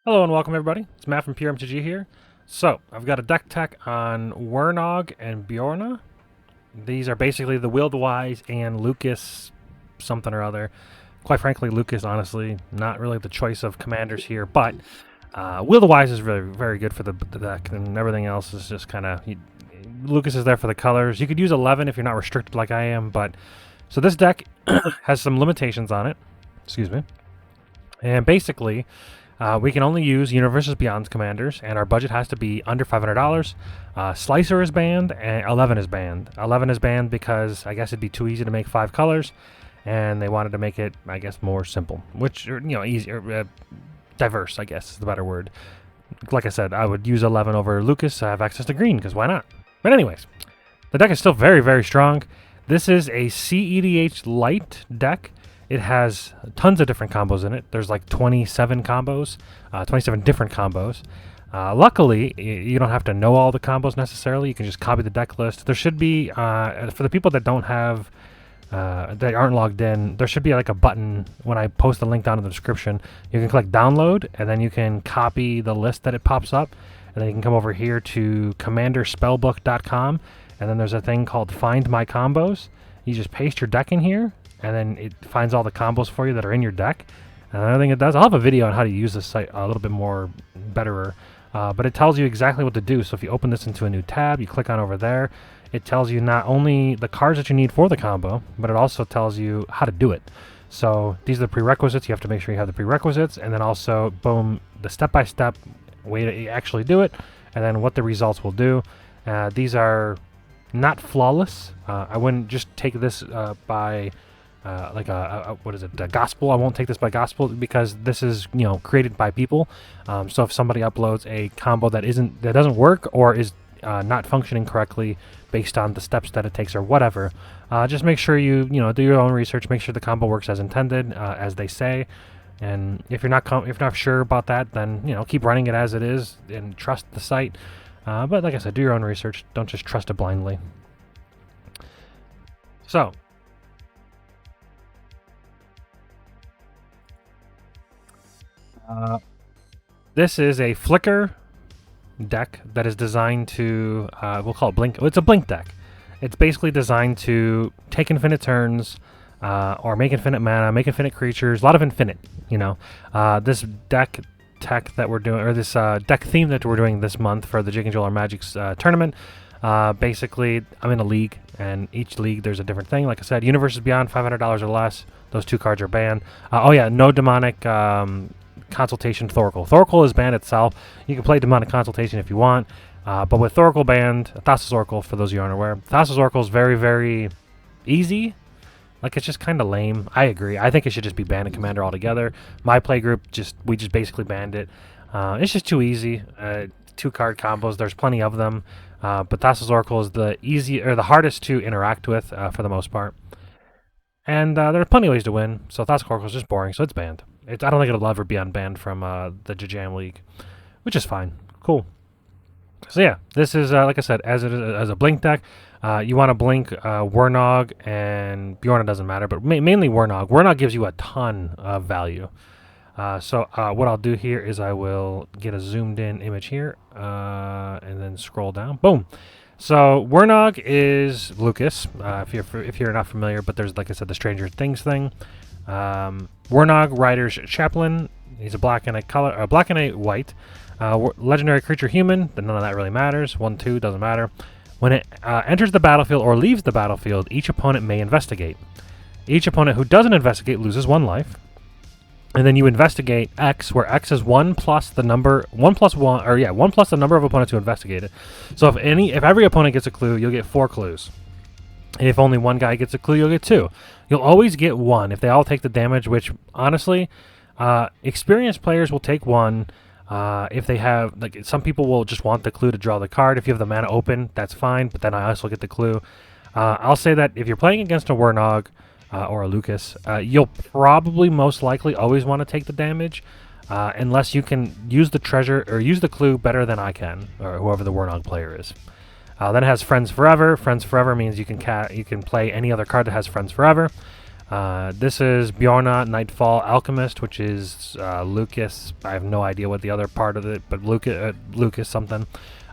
Hello and welcome everybody. It's Matt from Pure MTG here. So, I've got a deck tech on Wernog and Bjorna. These are basically the Wildwise and Lucas something or other. Quite frankly, Lucas, honestly, not really the choice of commanders here, but Wildwise is really very good for the deck, and everything else is just kind of... Lucas is there for the colors. You could use 11 if you're not restricted like I am, but... So this deck has some limitations on it. Excuse me. And basically... we can only use Universes Beyond commanders, and our budget has to be under $500. Slicer is banned, and 11 is banned. 11 is banned because I guess it'd be too easy to make 5 colors, and they wanted to make it, I guess, more simple, which, easier, diverse, I guess is the better word. Like I said, I would use 11 over Lucas. I have access to green, because why not? But anyways, the deck is still very, very strong. This is a CEDH light deck. It has tons of different combos in it. There's like 27 combos, 27 different combos. Luckily, you don't have to know all the combos necessarily. You can just copy the deck list. There should be, for the people that don't have, that aren't logged in, there should be like a button when I post the link down in the description. You can click download, and then you can copy the list that it pops up. And then you can come over here to commanderspellbook.com, and then there's a thing called Find My Combos. You just paste your deck in here, and then it finds all the combos for you that are in your deck. And another thing it does, I'll have a video on how to use this site a little bit more betterer, but it tells you exactly what to do. So if you open this into a new tab, you click on over there, it tells you not only the cards that you need for the combo, but it also tells you how to do it. So these are the prerequisites. You have to make sure you have the prerequisites, and then also, boom, the step-by-step way to actually do it, and then what the results will do. These are not flawless. I wouldn't just take this by... what is it, gospel. I won't take this by gospel because this is, created by people. So if somebody uploads a combo that doesn't work or is not functioning correctly based on the steps that it takes or whatever, just make sure you do your own research. Make sure the combo works as intended, as they say. And if you're not sure about that, then keep running it as it is and trust the site. But like I said, do your own research. Don't just trust it blindly. So. This is a flicker deck that is designed to, we'll call it blink. It's a blink deck. It's basically designed to take infinite turns, or make infinite mana, make infinite creatures, a lot of infinite, This deck tech that we're doing, or this deck theme that we're doing this month for the Jig and Joel Magic's tournament, basically, I'm in a league, and each league there's a different thing. Like I said, Universes Beyond, $500 or less. Those 2 cards are banned. Oh yeah, no demonic... Consultation Thoracle. Thoracle is banned itself. You can play Demonic Consultation if you want, but with Thoracle banned, Thassa's Oracle, for those of you who aren't aware, Thassa's Oracle is very, very easy. Like, it's just kind of lame. I agree. I think it should just be banned in Commander altogether. My play group, we just basically banned it. It's just too easy. 2-card combos, there's plenty of them, but Thassa's Oracle is the hardest to interact with for the most part. And there are plenty of ways to win, so Thassa's Oracle is just boring, so it's banned. I don't think it'll ever be unbanned from the Jajam League, which is fine. Cool. So yeah, this is, like I said, as a blink deck. You want to blink Wernog, and Bjorna doesn't matter, but mainly Wernog. Wernog gives you a ton of value. So what I'll do here is I will get a zoomed-in image here, and then scroll down. Boom. So Wernog is Lucas, if you're not familiar, but there's, like I said, the Stranger Things thing. Wernog, Rider's Chaplain. He's a black and a white. Legendary creature human, but none of that really matters. 1/2 doesn't matter. When it enters the battlefield or leaves the battlefield, each opponent may investigate. Each opponent who doesn't investigate loses 1 life. And then you investigate X, where X is 1 plus the number 1 plus the number of opponents who investigate it. So if every opponent gets a clue, you'll get 4 clues. If only 1 guy gets a clue, you'll get 2. You'll always get 1 if they all take the damage, which, honestly, experienced players will take 1. If they have, some people will just want the clue to draw the card. If you have the mana open, that's fine, but then I also get the clue. I'll say that if you're playing against a Wernog or a Lucas, you'll probably most likely always want to take the damage, unless you can use the treasure or use the clue better than I can, or whoever the Wernog player is. Then it has Friends Forever. Friends Forever means you can play any other card that has Friends Forever. This is Bjorna, Nightfall Alchemist, which is Lucas. I have no idea what the other part of it, but Lucas something.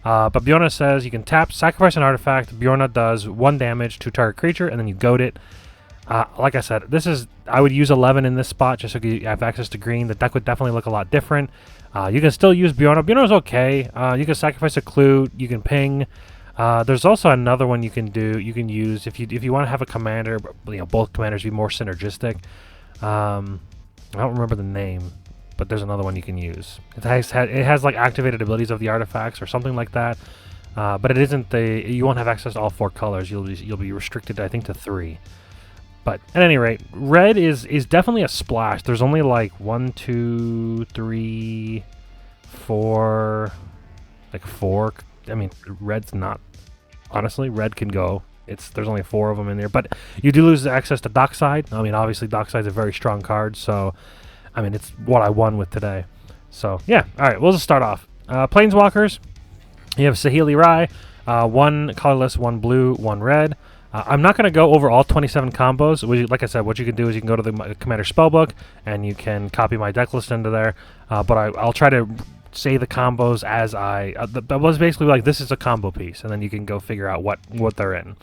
But Bjorna says you can tap, sacrifice an artifact. Bjorna does 1 damage to target creature, and then you goad it. Like I said, I would use 11 in this spot just so you have access to green. The deck would definitely look a lot different. You can still use Bjorna. Bjorna's okay. You can sacrifice a clue. You can ping. There's also another one you can do. You can use if you want to have a commander. Both commanders be more synergistic. I don't remember the name, but there's another one you can use. It has like activated abilities of the artifacts or something like that. But it isn't you won't have access to all 4 colors. You'll be restricted, I think, to 3. But at any rate, red is definitely a splash. There's only like 1, 2, 3, 4, like 4. I mean, red's not. Honestly, red can go. There's only 4 of them in there, but you do lose access to Dockside. I mean, obviously Dockside's a very strong card, so I mean it's what I won with today. So yeah, all right, we'll just start off. Planeswalkers. You have Saheeli Rai, 1 colorless, 1 blue, 1 red. I'm not going to go over all 27 combos. Like I said, what you can do is you can go to the Commander Spellbook, and you can copy my deck list into there. But I'll try to say the combos as that was basically like, this is a combo piece, and then you can go figure out what they're in.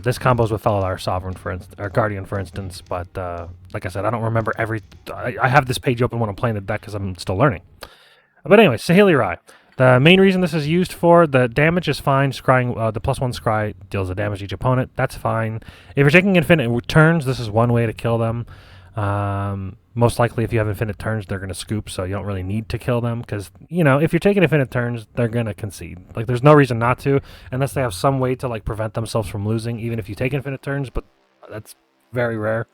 This combo's with Felidar Sovereign, or Guardian, for instance. But like I said, I don't remember I have this page open when I'm playing the deck because I'm still learning. But anyway, Saheeli Rai. The main reason this is used for, the damage is fine. Scrying, the +1 scry deals the damage to each opponent. That's fine. If you're taking infinite turns, this is one way to kill them. Most likely, if you have infinite turns, they're going to scoop, so you don't really need to kill them. Because, if you're taking infinite turns, they're going to concede. Like, there's no reason not to, unless they have some way to, like, prevent themselves from losing, even if you take infinite turns, but that's very rare.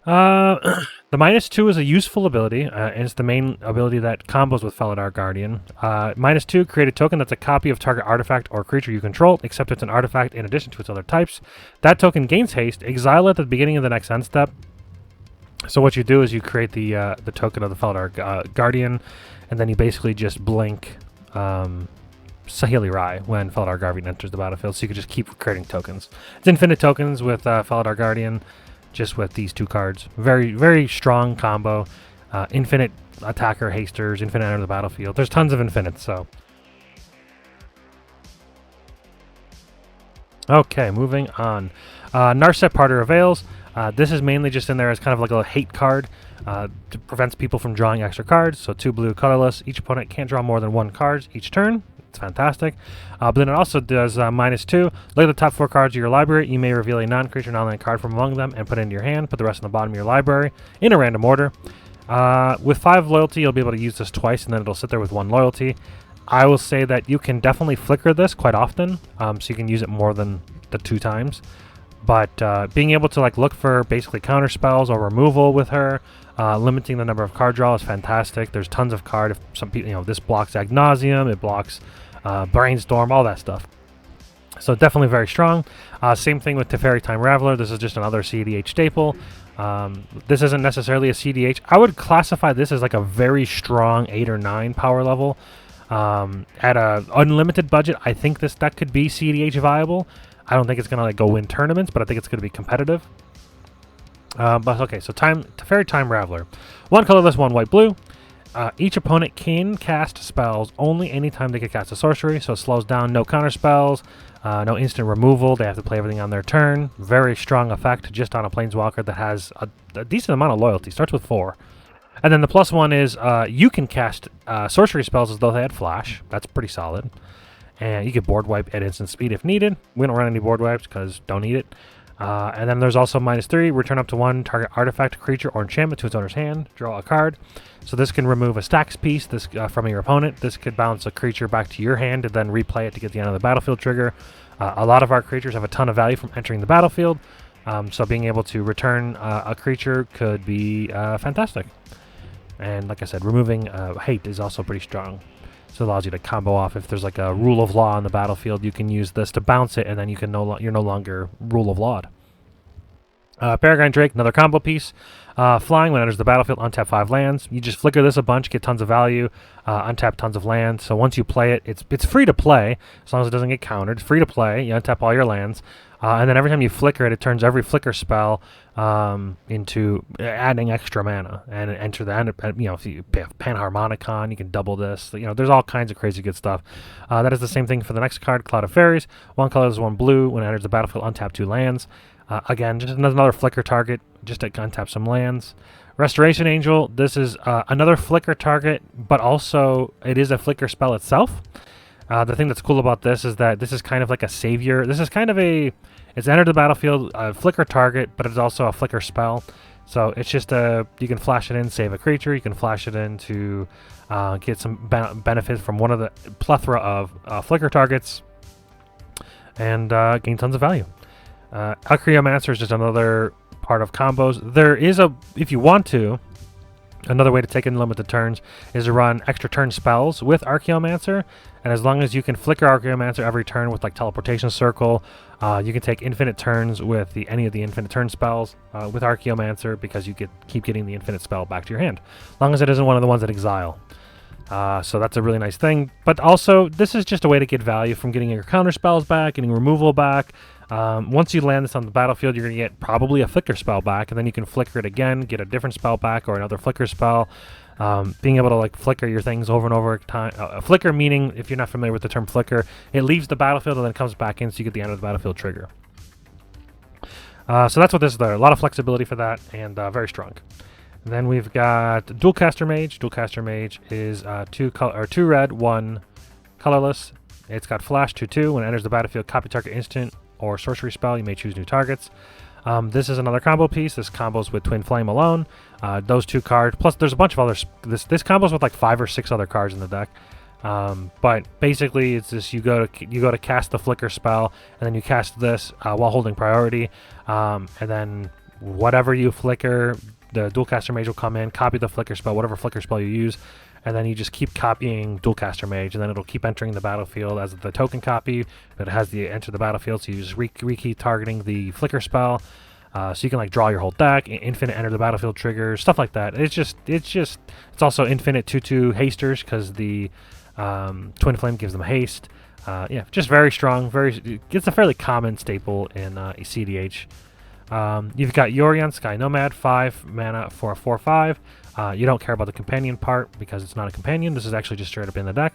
The -2 is a useful ability, and it's the main ability that combos with Felidar Guardian. -2, create a token that's a copy of target artifact or creature you control, except it's an artifact in addition to its other types. That token gains haste. Exile it at the beginning of the next end step. So what you do is you create the token of the Felidar Guardian, and then you basically just blink Saheeli Rai when Felidar Guardian enters the battlefield, so you can just keep creating tokens. It's infinite tokens with Felidar Guardian. Just with these 2 cards. Very, very strong combo. Infinite attacker, hasters, infinite enter the battlefield. There's tons of infinites, so. Okay, moving on. Narset Parter Avails. This is mainly just in there as kind of like a hate card. Prevents people from drawing extra cards. So 2 blue, colorless. Each opponent can't draw more than 1 card each turn. It's fantastic. But then it also does -2. Look at the top 4 cards of your library. You may reveal a non-creature non-land card from among them and put it into your hand. Put the rest in the bottom of your library in a random order. With 5 loyalty, you'll be able to use this twice, and then it'll sit there with 1 loyalty. I will say that you can definitely flicker this quite often, so you can use it more than the 2 times. But being able to look for basically counterspells or removal with her, limiting the number of card draw is fantastic. There's tons of card. If some people, this blocks Ad Nauseam, it blocks Brainstorm, all that stuff. So definitely very strong. Same thing with Teferi Time Raveler. This is just another CEDH staple. This isn't necessarily a CEDH. I would classify this as like a very strong 8 or 9 power level. At a unlimited budget, I think this deck could be CEDH viable. I don't think it's going to go win tournaments, but I think it's going to be competitive. But okay, so Teferi Time Raveler. 1 colorless, 1 white, blue. Each opponent can cast spells only anytime they can cast a sorcery, so it slows down. No counterspells, no instant removal. They have to play everything on their turn. Very strong effect just on a Planeswalker that has a decent amount of loyalty. Starts with 4. And then the +1 is you can cast sorcery spells as though they had flash. That's pretty solid. And you can board wipe at instant speed if needed. We don't run any board wipes because don't need it. And then there's also -3, return up to 1 target artifact, creature, or enchantment to its owner's hand. Draw a card. So this can remove a stacks piece from your opponent. This could bounce a creature back to your hand and then replay it to get the end of the battlefield trigger. A lot of our creatures have a ton of value from entering the battlefield. So being able to return a creature could be fantastic. And like I said, removing hate is also pretty strong. So it allows you to combo off. If there's like a rule of law on the battlefield, you can use this to bounce it, and then you can you're no longer rule of lawed. Peregrine Drake, another combo piece. Flying, when it enters the battlefield, untap 5 lands. You just flicker this a bunch, get tons of value, untap tons of lands. So once you play it, it's free to play, as long as it doesn't get countered. It's free to play. You untap all your lands. And then every time you flicker it, it turns every flicker spell into adding extra mana. And enter the end. You know, if you have Panharmonicon, you can double this. You know, there's all kinds of crazy good stuff. That is the same thing for the next card, Cloud of Fairies. 1 color is 1 blue. When it enters the battlefield, untap 2 lands. Again, just another flicker target, just to untap some lands. Restoration Angel, this is another flicker target, but also it is a flicker spell itself. The thing that's cool about this is that this is kind of like a savior. This is kind of it's entered the battlefield, a flicker target, but it's also a flicker spell. So it's just you can flash it in, save a creature. You can flash it in to get some benefit from one of the plethora of flicker targets and gain tons of value. Archaeomancer is just another part of combos. There is if you want to, another way to take and limit the turns is to run extra turn spells with Archaeomancer, and as long as you can flicker Archaeomancer every turn with like Teleportation Circle, you can take infinite turns with any of the infinite turn spells with Archaeomancer, because you keep getting the infinite spell back to your hand, as long as it isn't one of the ones that exile. So that's a really nice thing. But also, this is just a way to get value from getting your counterspells back, getting removal back. Once you land this on the battlefield, you're going to get probably a flicker spell back, and then you can flicker it again, get a different spell back or another flicker spell. Being able to like flicker your things over and over time. Flicker meaning, if you're not familiar with the term flicker, it leaves the battlefield and then comes back in, so you get the end of the battlefield trigger. So that's what this is there. A lot of flexibility for that, and very strong. Then we've got Dualcaster Mage. Dualcaster Mage is 2 red, 1 colorless. It's got flash 2/2. When it enters the battlefield, copy target instant or sorcery spell. You may choose new targets. This is another combo piece. This combos with Twin Flame alone. Those 2 cards. Plus, there's a bunch of others. This combos with like 5 or 6 other cards in the deck. But basically, it's this: you go to cast the flicker spell, and then you cast this while holding priority, and then whatever you flicker, the Dualcaster Mage will come in, copy the flicker spell, whatever flicker spell you use, and then you just keep copying Dualcaster Mage, and then it'll keep entering the battlefield as the token copy, but it has the enter the battlefield, so you just keep targeting the flicker spell, so you can like draw your whole deck, infinite enter the battlefield triggers, stuff like that. It's also infinite 2/2 hasters, because the Twin Flame gives them haste. Yeah, just very strong. It's a fairly common staple in CEDH. You've got Yorion, Sky Nomad, 5 mana for a 4/5. You don't care about the companion part because it's not a companion. This is actually just straight up in the deck.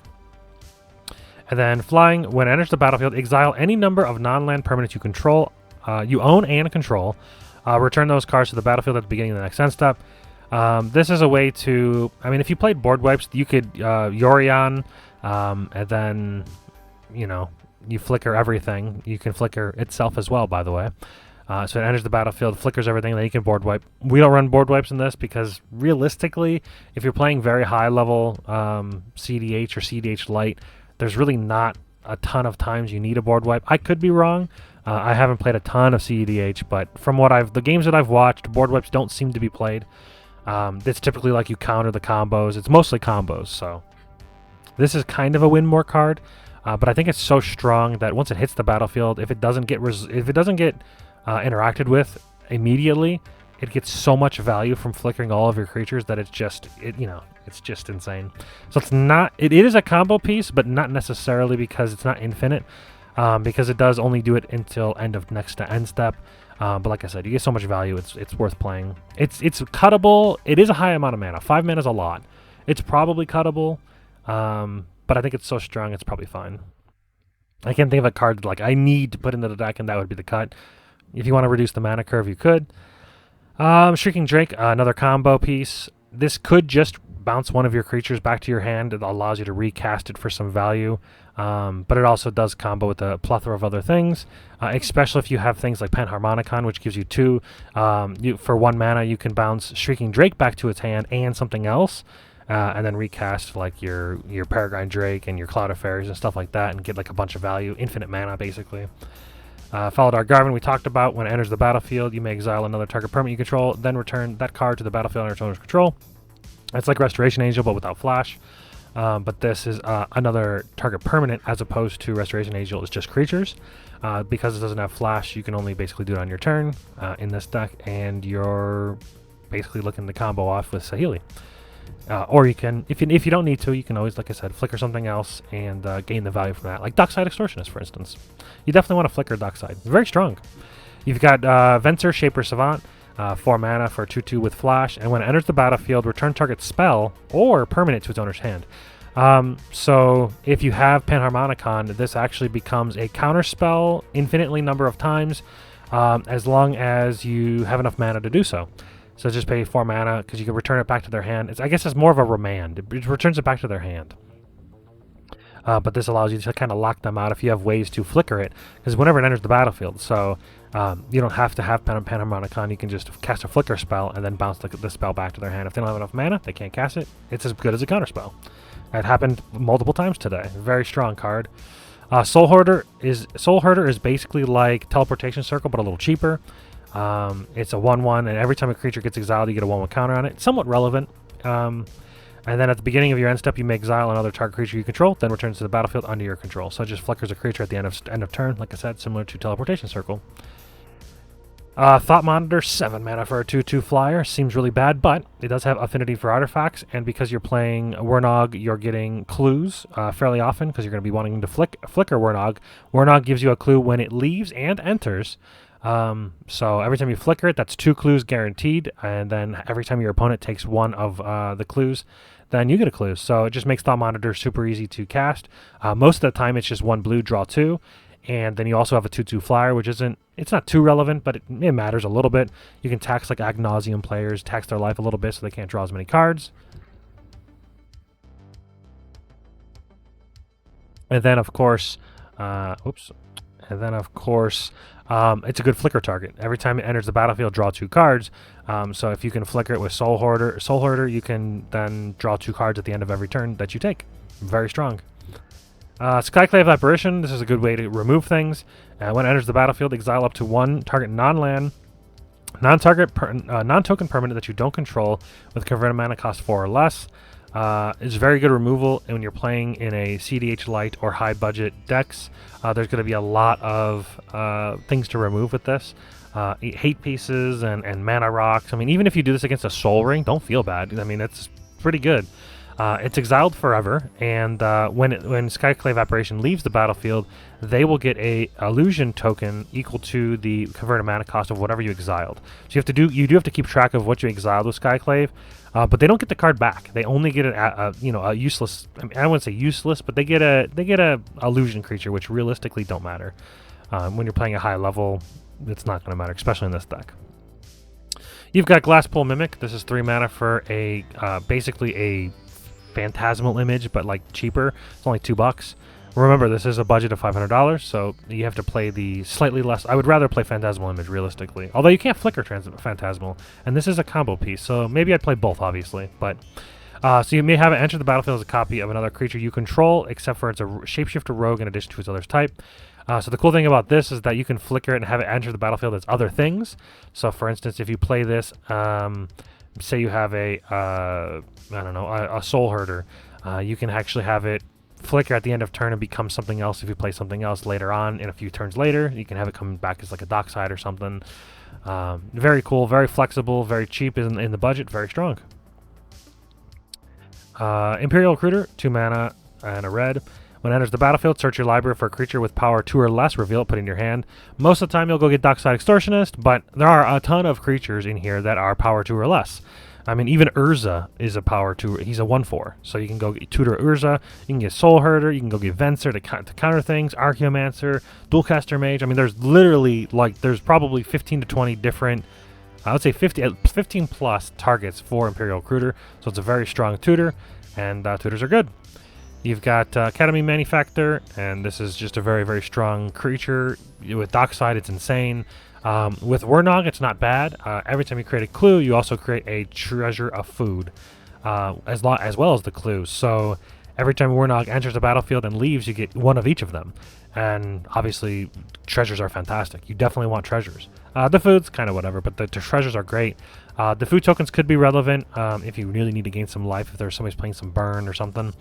And then flying, when it enters the battlefield, exile any number of non-land permanents you control, you own and control. Return those cards to the battlefield at the beginning of the next end step. This is a way to, I mean, if you played board wipes, you could Yorion, and then, you know, you flicker everything. You can flicker itself as well, by the way. So it enters the battlefield, flickers everything, then you can board wipe. We don't run board wipes in this because realistically, if you're playing very high level CEDH or CEDH Lite, there's really not a ton of times you need a board wipe. I could be wrong. I haven't played a ton of CEDH, but from the games that I've watched, board wipes don't seem to be played. It's typically like you counter the combos. It's mostly combos, so this is kind of a win more card. But I think it's so strong that once it hits the battlefield, if it doesn't get interacted with immediately, it gets so much value from flickering all of your creatures that it's just insane. So it is a combo piece, but not necessarily because it's not infinite, because it does only do it until end of next to end step. But like I said, you get so much value, it's worth playing. It's cuttable. It is a high amount of mana. 5 mana is a lot. It's probably cuttable, but I think it's so strong it's probably fine. I can't think of a card like I need to put into the deck, and that would be the cut. If you want to reduce the mana curve, you could. Shrieking Drake, another combo piece. This could just bounce one of your creatures back to your hand. It allows you to recast it for some value. But it also does combo with a plethora of other things, especially if you have things like Panharmonicon, which gives you 2. For 1 mana, you can bounce Shrieking Drake back to its hand and something else, and then recast like your Peregrine Drake and your Cloud of Fairies and stuff like that, and get like a bunch of value, infinite mana basically. Dark Garvin we talked about. When it enters the battlefield, you may exile another target permanent you control, then return that card to the battlefield under its owner's control. It's like Restoration Angel, but without flash. But this is another target permanent, as opposed to Restoration Angel is just creatures. Because it doesn't have flash, you can only basically do it on your turn in this deck, and you're basically looking to combo off with Saheeli. Or you can, if you don't need to, you can always, like I said, flicker something else and gain the value from that. Like Dockside Extortionist, for instance. You definitely want to flicker Dockside. Very strong. You've got Venser, Shaper Savant, 4 mana for 2/2 with Flash, and when it enters the battlefield, return target spell or permanent to its owner's hand. So if you have Panharmonicon, this actually becomes a counterspell infinitely number of times, as long as you have enough mana to do so. So just pay 4 mana because you can return it back to their hand. I guess it's more of a remand. It returns it back to their hand. But this allows you to kind of lock them out if you have ways to flicker it, because whenever it enters the battlefield. So you don't have to have Panharmonicon. You can just cast a flicker spell and then bounce the spell back to their hand. If they don't have enough mana, they can't cast it. It's as good as a counterspell. It happened multiple times today. Very strong card. Soul Hoarder is basically like Teleportation Circle, but a little cheaper. It's a 1/1, and every time a creature gets exiled, you get a 1/1 counter on it. It's somewhat relevant. And then at the beginning of your end step, you may exile another target creature you control, then returns to the battlefield under your control. So it just flickers a creature at the end of turn, like I said, similar to Teleportation Circle. Thought Monitor, 7 mana for a 2/2 flyer. Seems really bad, but it does have affinity for artifacts, and because you're playing Wernog, you're getting clues fairly often, because you're going to be wanting to flicker Wernog. Wernog gives you a clue when it leaves and enters. So every time you flicker it, that's 2 clues guaranteed, and then every time your opponent takes one of the clues, then you get a clue. So it just makes Thought Monitor super easy to cast. Most of the time, it's just 1 blue, draw 2. And then you also have a 2/2 flyer, which it's not too relevant, but it matters a little bit. You can tax like Ad Nauseam players, tax their life a little bit so they can't draw as many cards. And then, of course, it's a good flicker target. Every time it enters the battlefield, draw 2 cards. So if you can flicker it with Soul Hoarder, you can then draw 2 cards at the end of every turn that you take. Very strong. Skyclave Apparition, this is a good way to remove things. When it enters the battlefield, exile up to 1 target non-land, non-token permanent that you don't control with converted mana cost 4 or less. It's very good removal when you're playing in a CEDH light or high budget decks. There's going to be a lot of things to remove with this. Hate pieces and mana rocks. I mean, even if you do this against a Soul Ring, don't feel bad. I mean, it's pretty good. It's exiled forever, and when Skyclave Apparition leaves the battlefield, they will get a illusion token equal to the converted mana cost of whatever you exiled. So you do have to keep track of what you exiled with Skyclave, but they don't get the card back. They only get a useless. I mean, I wouldn't say useless, but they get a illusion creature, which realistically don't matter. When you're playing a high level, it's not going to matter, especially in this deck. You've got Glasspool Mimic. This is 3 mana for a basically a Phantasmal Image, but like cheaper. It's only $2. Remember, this is a budget of $500, so you have to play the slightly less. I would rather play Phantasmal Image realistically, although you can't flicker Phantasmal, and this is a combo piece, so maybe I'd play both, obviously. But so you may have it enter the battlefield as a copy of another creature you control, except for it's a shapeshifter rogue in addition to its other's type. So the cool thing about this is that you can flicker it and have it enter the battlefield as other things. So for instance, if you play this, say you have a Soul Herder, you can actually have it flicker at the end of turn and become something else. If you play something else later on, in a few turns later, you can have it come back as like a Dockside or something. Very cool, very flexible, very cheap in the budget, very strong. Imperial Recruiter, 2 mana and a red. When it enters the battlefield, search your library for a creature with power 2 or less, reveal it, put it in your hand. Most of the time you'll go get Dockside Extortionist, but there are a ton of creatures in here that are power 2 or less. I mean, even Urza is a power 2. He's a 1/4. So you can go get Tutor Urza, you can get Soul Herder, you can go get Venser to counter things, Archaeomancer, Dualcaster Mage. I mean, there's literally, there's probably 15 to 20 different, I would say 15 plus targets for Imperial Recruiter. So it's a very strong tutor, and tutors are good. You've got Academy Manufactor, and this is just a very, very strong creature. With Dockside, it's insane. With Wernog, it's not bad. Every time you create a clue, you also create a treasure of food, as well as the clues. So every time Wernog enters the battlefield and leaves, you get one of each of them. And obviously, treasures are fantastic. You definitely want treasures. The food's kind of whatever, but the treasures are great. The food tokens could be relevant if you really need to gain some life, if there's somebody's playing some burn or something,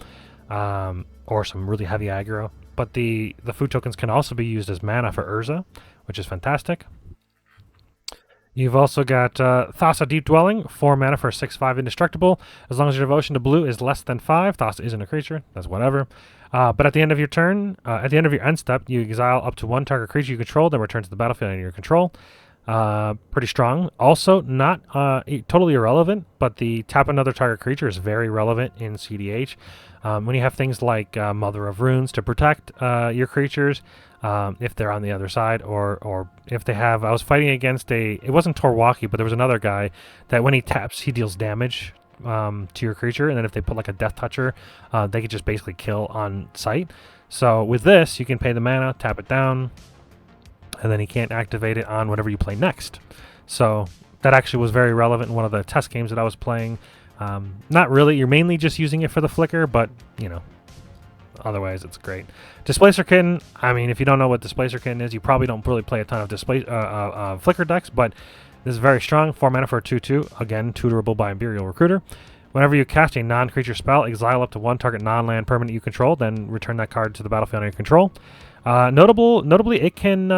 or some really heavy aggro. But the food tokens can also be used as mana for Urza, which is fantastic. You've also got Thassa Deep Dwelling, 4 mana for 6/5 indestructible. As long as your devotion to blue is less than 5, Thassa isn't a creature. That's whatever. But at the end of your turn, at the end of your end step, you exile up to 1 target creature you control, then return to the battlefield under your control. Pretty strong. Also, not totally irrelevant, but the tap another target creature is very relevant in CDH. When you have things like Mother of Runes to protect your creatures, if they're on the other side, or if they have... I was fighting against it wasn't Torwaki, but there was another guy that when he taps, he deals damage to your creature, and then if they put like a Death Toucher, they could just basically kill on sight. So with this, you can pay the mana, tap it down, and then he can't activate it on whatever you play next. So that actually was very relevant in one of the test games that I was playing. Not really. You're mainly just using it for the flicker, but, you know, otherwise it's great. Displacer Kitten, I mean, if you don't know what Displacer Kitten is, you probably don't really play a ton of flicker decks, but this is very strong. 4 mana for a 2/2. Again, tutorable by Imperial Recruiter. Whenever you cast a non-creature spell, exile up to 1 target non-land permanent you control, then return that card to the battlefield under your control. Notably, it can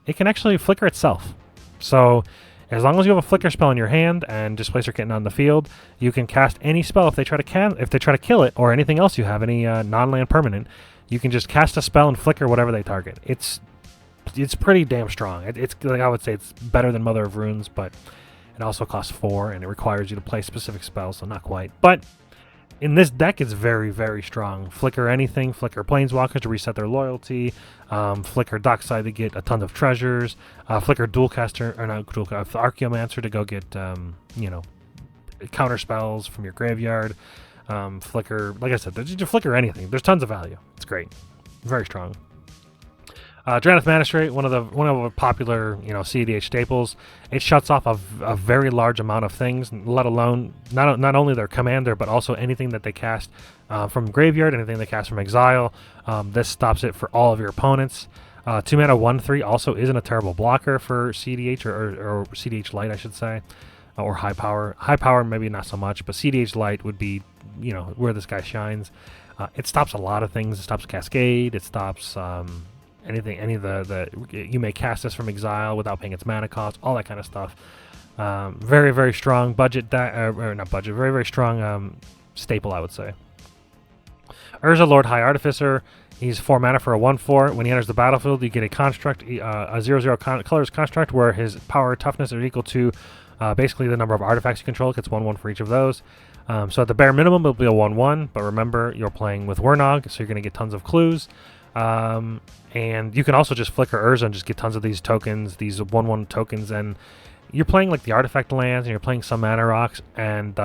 actually flicker itself. So as long as you have a flicker spell in your hand and Displacer Kitten on the field, you can cast any spell if they try to kill it, or anything else you have, any non-land permanent. You can just cast a spell and flicker whatever they target. It's pretty damn strong. It's like, I would say it's better than Mother of Runes, but it also costs 4 and it requires you to play specific spells, so not quite. But in this deck, it's very, very strong. Flicker anything, flicker Planeswalkers to reset their loyalty, flicker Dockside to get a ton of treasures, flicker Dualcaster, or not Dualcaster, Archaeomancer to go get, you know, Counterspells from your graveyard. Flicker, like I said, just flicker anything. There's tons of value. It's great. Very strong. Drannith Magistrate, one of the popular, you know, CEDH staples. It shuts off a very large amount of things, let alone not only their commander, but also anything that they cast from graveyard, anything they cast from exile. This stops it for all of your opponents. 2 mana 1/3 also isn't a terrible blocker for CEDH or CEDH Light, I should say, or High Power. High Power maybe not so much, but CEDH Light would be, you know, where this guy shines. It stops a lot of things. It stops Cascade. It stops any of the you may cast this from exile without paying its mana cost, all that kind of stuff. Very, very strong budget, or not budget, very, very strong staple, I would say. Urza, Lord High Artificer. He's 4 mana for a 1/4. When he enters the battlefield, you get a construct, a 0/0 colors construct, where his power toughness is equal to basically the number of artifacts you control. It gets 1/1 for each of those. So at the bare minimum, it'll be a 1/1, but remember, you're playing with Wernog, so you're going to get tons of clues. And you can also just flicker Urza and just get tons of these tokens, these 1/1 tokens, and you're playing like the artifact lands, and you're playing some mana rocks, and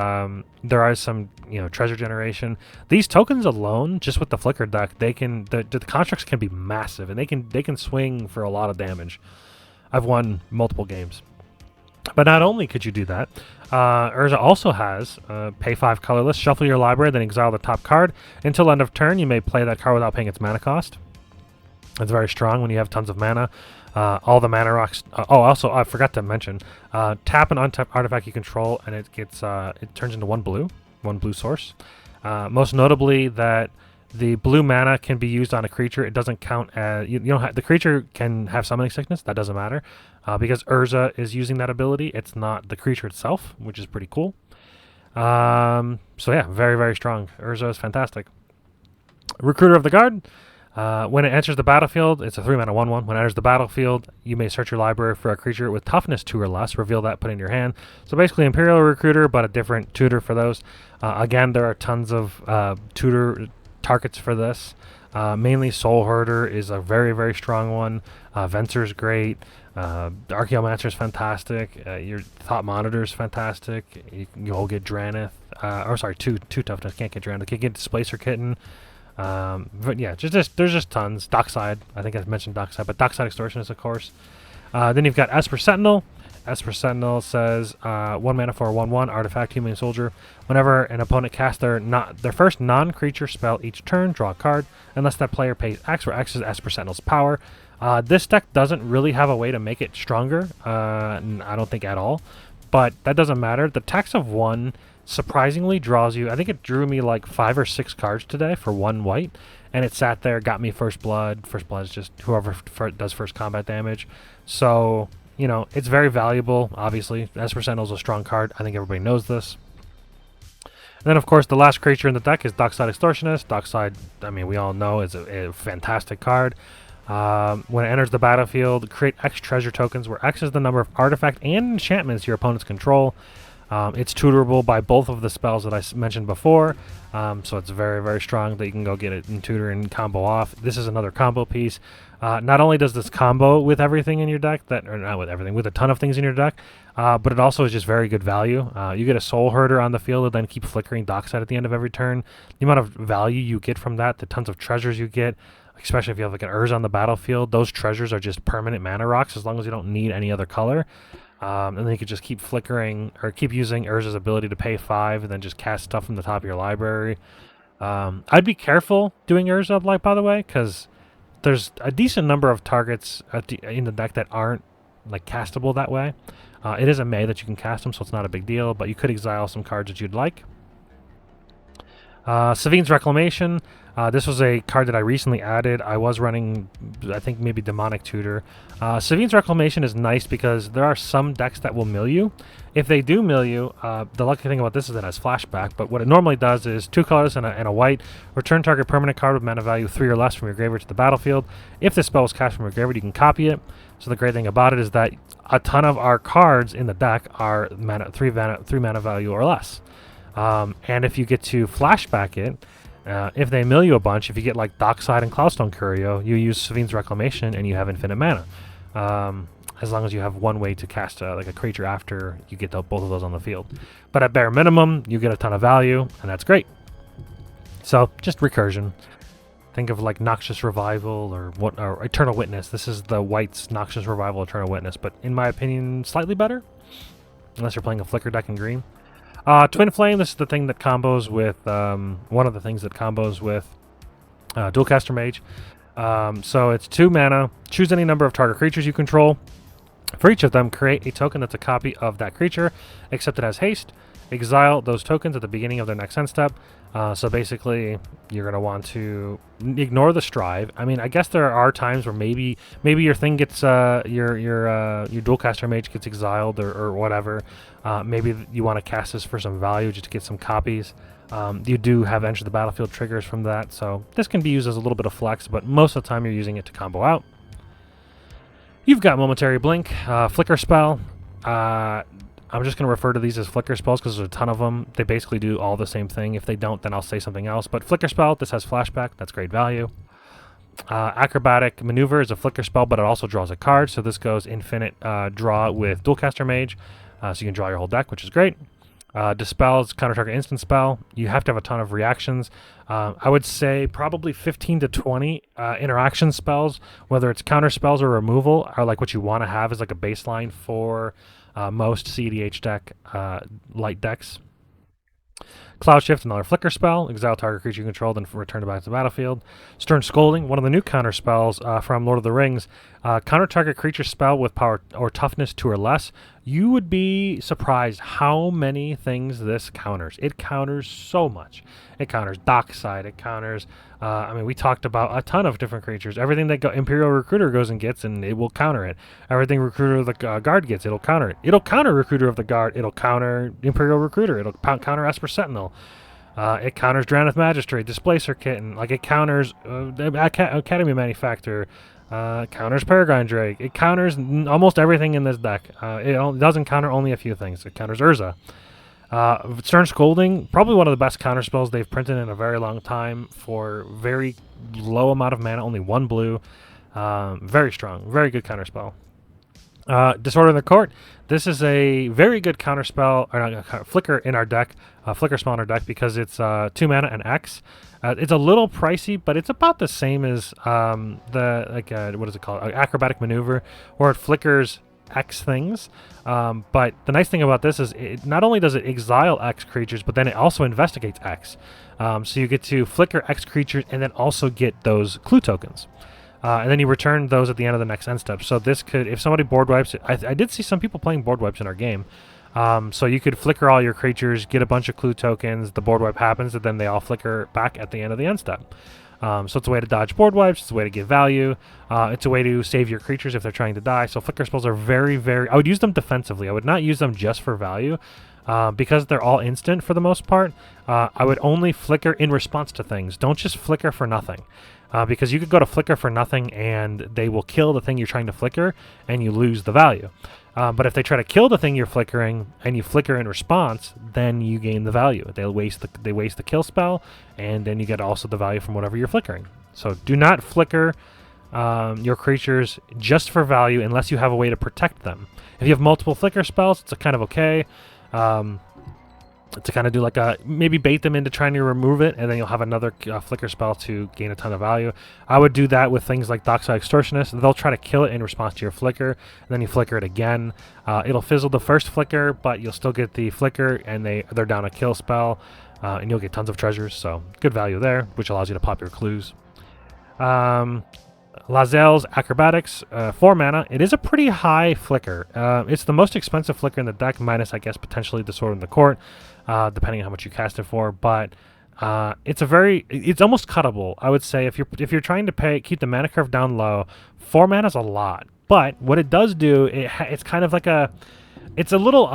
there is some, you know, treasure generation. These tokens alone, just with the flicker deck, the constructs can be massive, and they can swing for a lot of damage. I've won multiple games. But not only could you do that, Urza also has pay 5 colorless, shuffle your library, then exile the top card. Until end of turn, you may play that card without paying its mana cost. It's very strong when you have tons of mana. All the mana rocks. Also, I forgot to mention, tap an untap artifact you control, and it gets it turns into one blue source. Most notably, that the blue mana can be used on a creature. It doesn't count as you don't have, the creature can have summoning sickness. That doesn't matter because Urza is using that ability. It's not the creature itself, which is pretty cool. So yeah, very, very strong. Urza is fantastic. Recruiter of the Guard. When it enters the battlefield, it's a 3 mana 1/1. When it enters the battlefield, you may search your library for a creature with toughness 2 or less. Reveal that, put it in your hand. So basically Imperial Recruiter, but a different tutor for those. Again, there are tons of tutor targets for this. Mainly Soul Herder is a very, very strong one. Venser's great. Archaeomancer is fantastic. Your Thought Monitor is fantastic. You'll get Drannith. Two toughness. Can't get Drannith. Can't get Displacer Kitten. But yeah, there's just tons. Dockside, I think I mentioned Dockside, but Dockside Extortionist, of course. Then you've got Esper Sentinel. Esper Sentinel says 1 mana for a 1/1 artifact, human soldier. Whenever an opponent casts their first non-creature spell each turn, draw a card, unless that player pays X, where X is Esper Sentinel's power. This deck doesn't really have a way to make it stronger. I don't think at all, but that doesn't matter. The tax of 1 surprisingly draws you. I think it drew me like 5 or 6 cards today for 1 white, and it sat there, got me First Blood. First Blood is just whoever does first combat damage. So you know, it's very valuable, obviously. Esper Sentinel's a strong card. I think everybody knows this. And then, of course, the last creature in the deck is Dockside Extortionist. Dockside, I mean, we all know is a fantastic card. When it enters the battlefield, create X treasure tokens, where X is the number of artifact and enchantments your opponents control. It's tutorable by both of the spells that I mentioned before, so it's very, very strong that you can go get it and tutor and combo off. This is another combo piece. Not only does this combo with everything in your deck, or not with everything, with a ton of things in your deck, but it also is just very good value. You get a Soul Herder on the field and then keep flickering Dockside at the end of every turn. The amount of value you get from that, the tons of treasures you get, especially if you have like an Urza on the battlefield, those treasures are just permanent mana rocks as long as you don't need any other color. And then you could just keep flickering or keep using Urza's ability to pay 5 and then just cast stuff from the top of your library. I'd be careful doing Urza, like, by the way, because there's a decent number of targets in the deck that aren't like castable that way. It is a May that you can cast them, so it's not a big deal, but you could exile some cards that you'd like. Savine's Reclamation. This was a card that I recently added. I was running, I think, maybe Demonic Tutor. Savine's Reclamation is nice because there are some decks that will mill you. If they do mill you, the lucky thing about this is it has flashback, but what it normally does is 2 colors and a white. Return target permanent card with mana value 3 or less from your graveyard to the battlefield. If this spell was cast from your graveyard, you can copy it. So the great thing about it is that a ton of our cards in the deck are 3 mana value or less. And if you get to flashback it, if they mill you a bunch, if you get like Dockside and Cloudstone Curio, you use Savine's Reclamation and you have infinite mana. As long as you have one way to cast like a creature after you get both of those on the field. But at bare minimum, you get a ton of value, and that's great. So, just recursion. Think of like Noxious Revival or Eternal Witness. This is the white's Noxious Revival, Eternal Witness, but in my opinion, slightly better. Unless you're playing a Flicker deck in green. Twin Flame, this is the thing that combos with, one of the things that combos with Dualcaster Mage. So it's 2 mana. Choose any number of target creatures you control. For each of them, create a token that's a copy of that creature, except it has haste. Exile those tokens at the beginning of their next end step. So basically, you're going to want to ignore the Strive. I mean, I guess there are times where maybe your thing gets your Dualcaster Mage gets exiled or whatever. Maybe you want to cast this for some value just to get some copies. You do have Enter the Battlefield triggers from that, so this can be used as a little bit of flex, but most of the time you're using it to combo out. You've got Momentary Blink, Flicker Spell. I'm just going to refer to these as Flicker Spells because there's a ton of them. They basically do all the same thing. If they don't, then I'll say something else. But Flicker Spell, this has flashback. That's great value. Acrobatic Maneuver is a Flicker Spell, but it also draws a card. So this goes infinite draw with Dualcaster Mage. So you can draw your whole deck, which is great. Dispels, counter target instant spell. You have to have a ton of reactions. I would say probably 15 to 20 interaction spells, whether it's counterspells or removal, are like what you want to have as like a baseline for most CEDH deck light decks. Cloud Shift, another Flicker spell. Exile target creature you control, then return it back to the battlefield. Stern Scolding, one of the new counter spells from Lord of the Rings. Counter target creature spell with power or toughness 2 or less. You would be surprised how many things this counters. It counters so much. It counters Dockside. It counters, I mean, we talked about a ton of different creatures. Everything that Imperial Recruiter goes and gets, and it will counter it. Everything Recruiter of the Guard gets, it'll counter it. It'll counter Recruiter of the Guard. It'll counter Imperial Recruiter. It'll counter Esper Sentinel. It counters Drannith Magistrate, Displacer Kitten. Like, it counters Academy Manufacturer. Counters Peregrine Drake. It counters almost everything in this deck. It doesn't counter only a few things. It counters Urza. Stern Scolding, probably one of the best counter spells they've printed in a very long time for very low amount of mana, only 1 blue. Very strong, very good counter spell. Disorder in the Court. This is a very good counter spell, or Flicker in our deck, Flicker spell in our deck because it's 2 mana and X. It's a little pricey, but it's about the same as what is it called? Acrobatic Maneuver, where it flickers X things. But the nice thing about this is it not only does it exile X creatures, but then it also investigates X. So you get to flicker X creatures and then also get those clue tokens. And then you return those at the end of the next end step. So this could, if somebody board wipes it, I did see some people playing board wipes in our game. So you could flicker all your creatures, get a bunch of clue tokens, the board wipe happens, and then they all flicker back at the end of the end step. So it's a way to dodge board wipes. It's a way to get value. It's a way to save your creatures if they're trying to die. So flicker spells are very, very... I would use them defensively. I would not use them just for value. Because they're all instant for the most part, I would only flicker in response to things. Don't just flicker for nothing. Because you could go to flicker for nothing and they will kill the thing you're trying to flicker and you lose the value. But if they try to kill the thing you're flickering and you flicker in response, then you gain the value. They waste the kill spell, and then you get also the value from whatever you're flickering. So do not flicker your creatures just for value unless you have a way to protect them. If you have multiple flicker spells, it's kind of okay. To kind of do like a, maybe bait them into trying to remove it, and then you'll have another flicker spell to gain a ton of value. I would do that with things like Dockside Extortionist. They'll try to kill it in response to your flicker, and then you flicker it again. It'll fizzle the first flicker, but you'll still get the flicker, and they're down a kill spell, and you'll get tons of treasures, so good value there, which allows you to pop your clues. Lae'zel's Acrobatics, 4 mana. It is a pretty high flicker. It's the most expensive flicker in the deck, minus, I guess, potentially the Sword in the Court, depending on how much you cast it for. But it's almost cuttable, I would say. If you're trying to keep the mana curve down low, 4 mana is a lot. But what it does do, it's kind of like it's a little